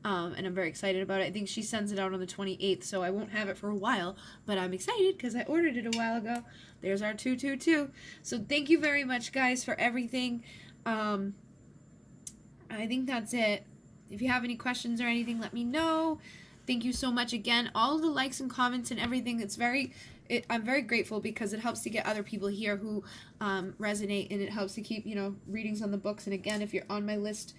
And I'm very excited about it. I think she sends it out on the 28th, so I won't have it for a while, but I'm excited because I ordered it a while ago. There's our 222. So thank you very much, guys, for everything. I think that's it. If you have any questions or anything, let me know. Thank you so much again. All the likes and comments and everything, I'm very grateful, because it helps to get other people here who resonate, and it helps to keep, readings on the books. And again, if you're on my list,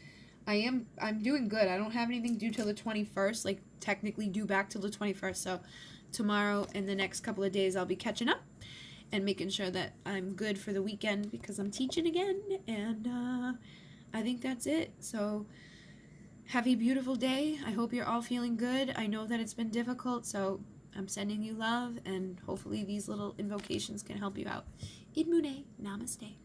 I'm doing good. I don't have anything due till the 21st, like technically due back till the 21st. So tomorrow and the next couple of days I'll be catching up. and making sure that I'm good for the weekend because I'm teaching again. And I think that's it. So have a beautiful day. I hope you're all feeling good. I know that it's been difficult, so I'm sending you love, and hopefully these little invocations can help you out. Inmune, namaste.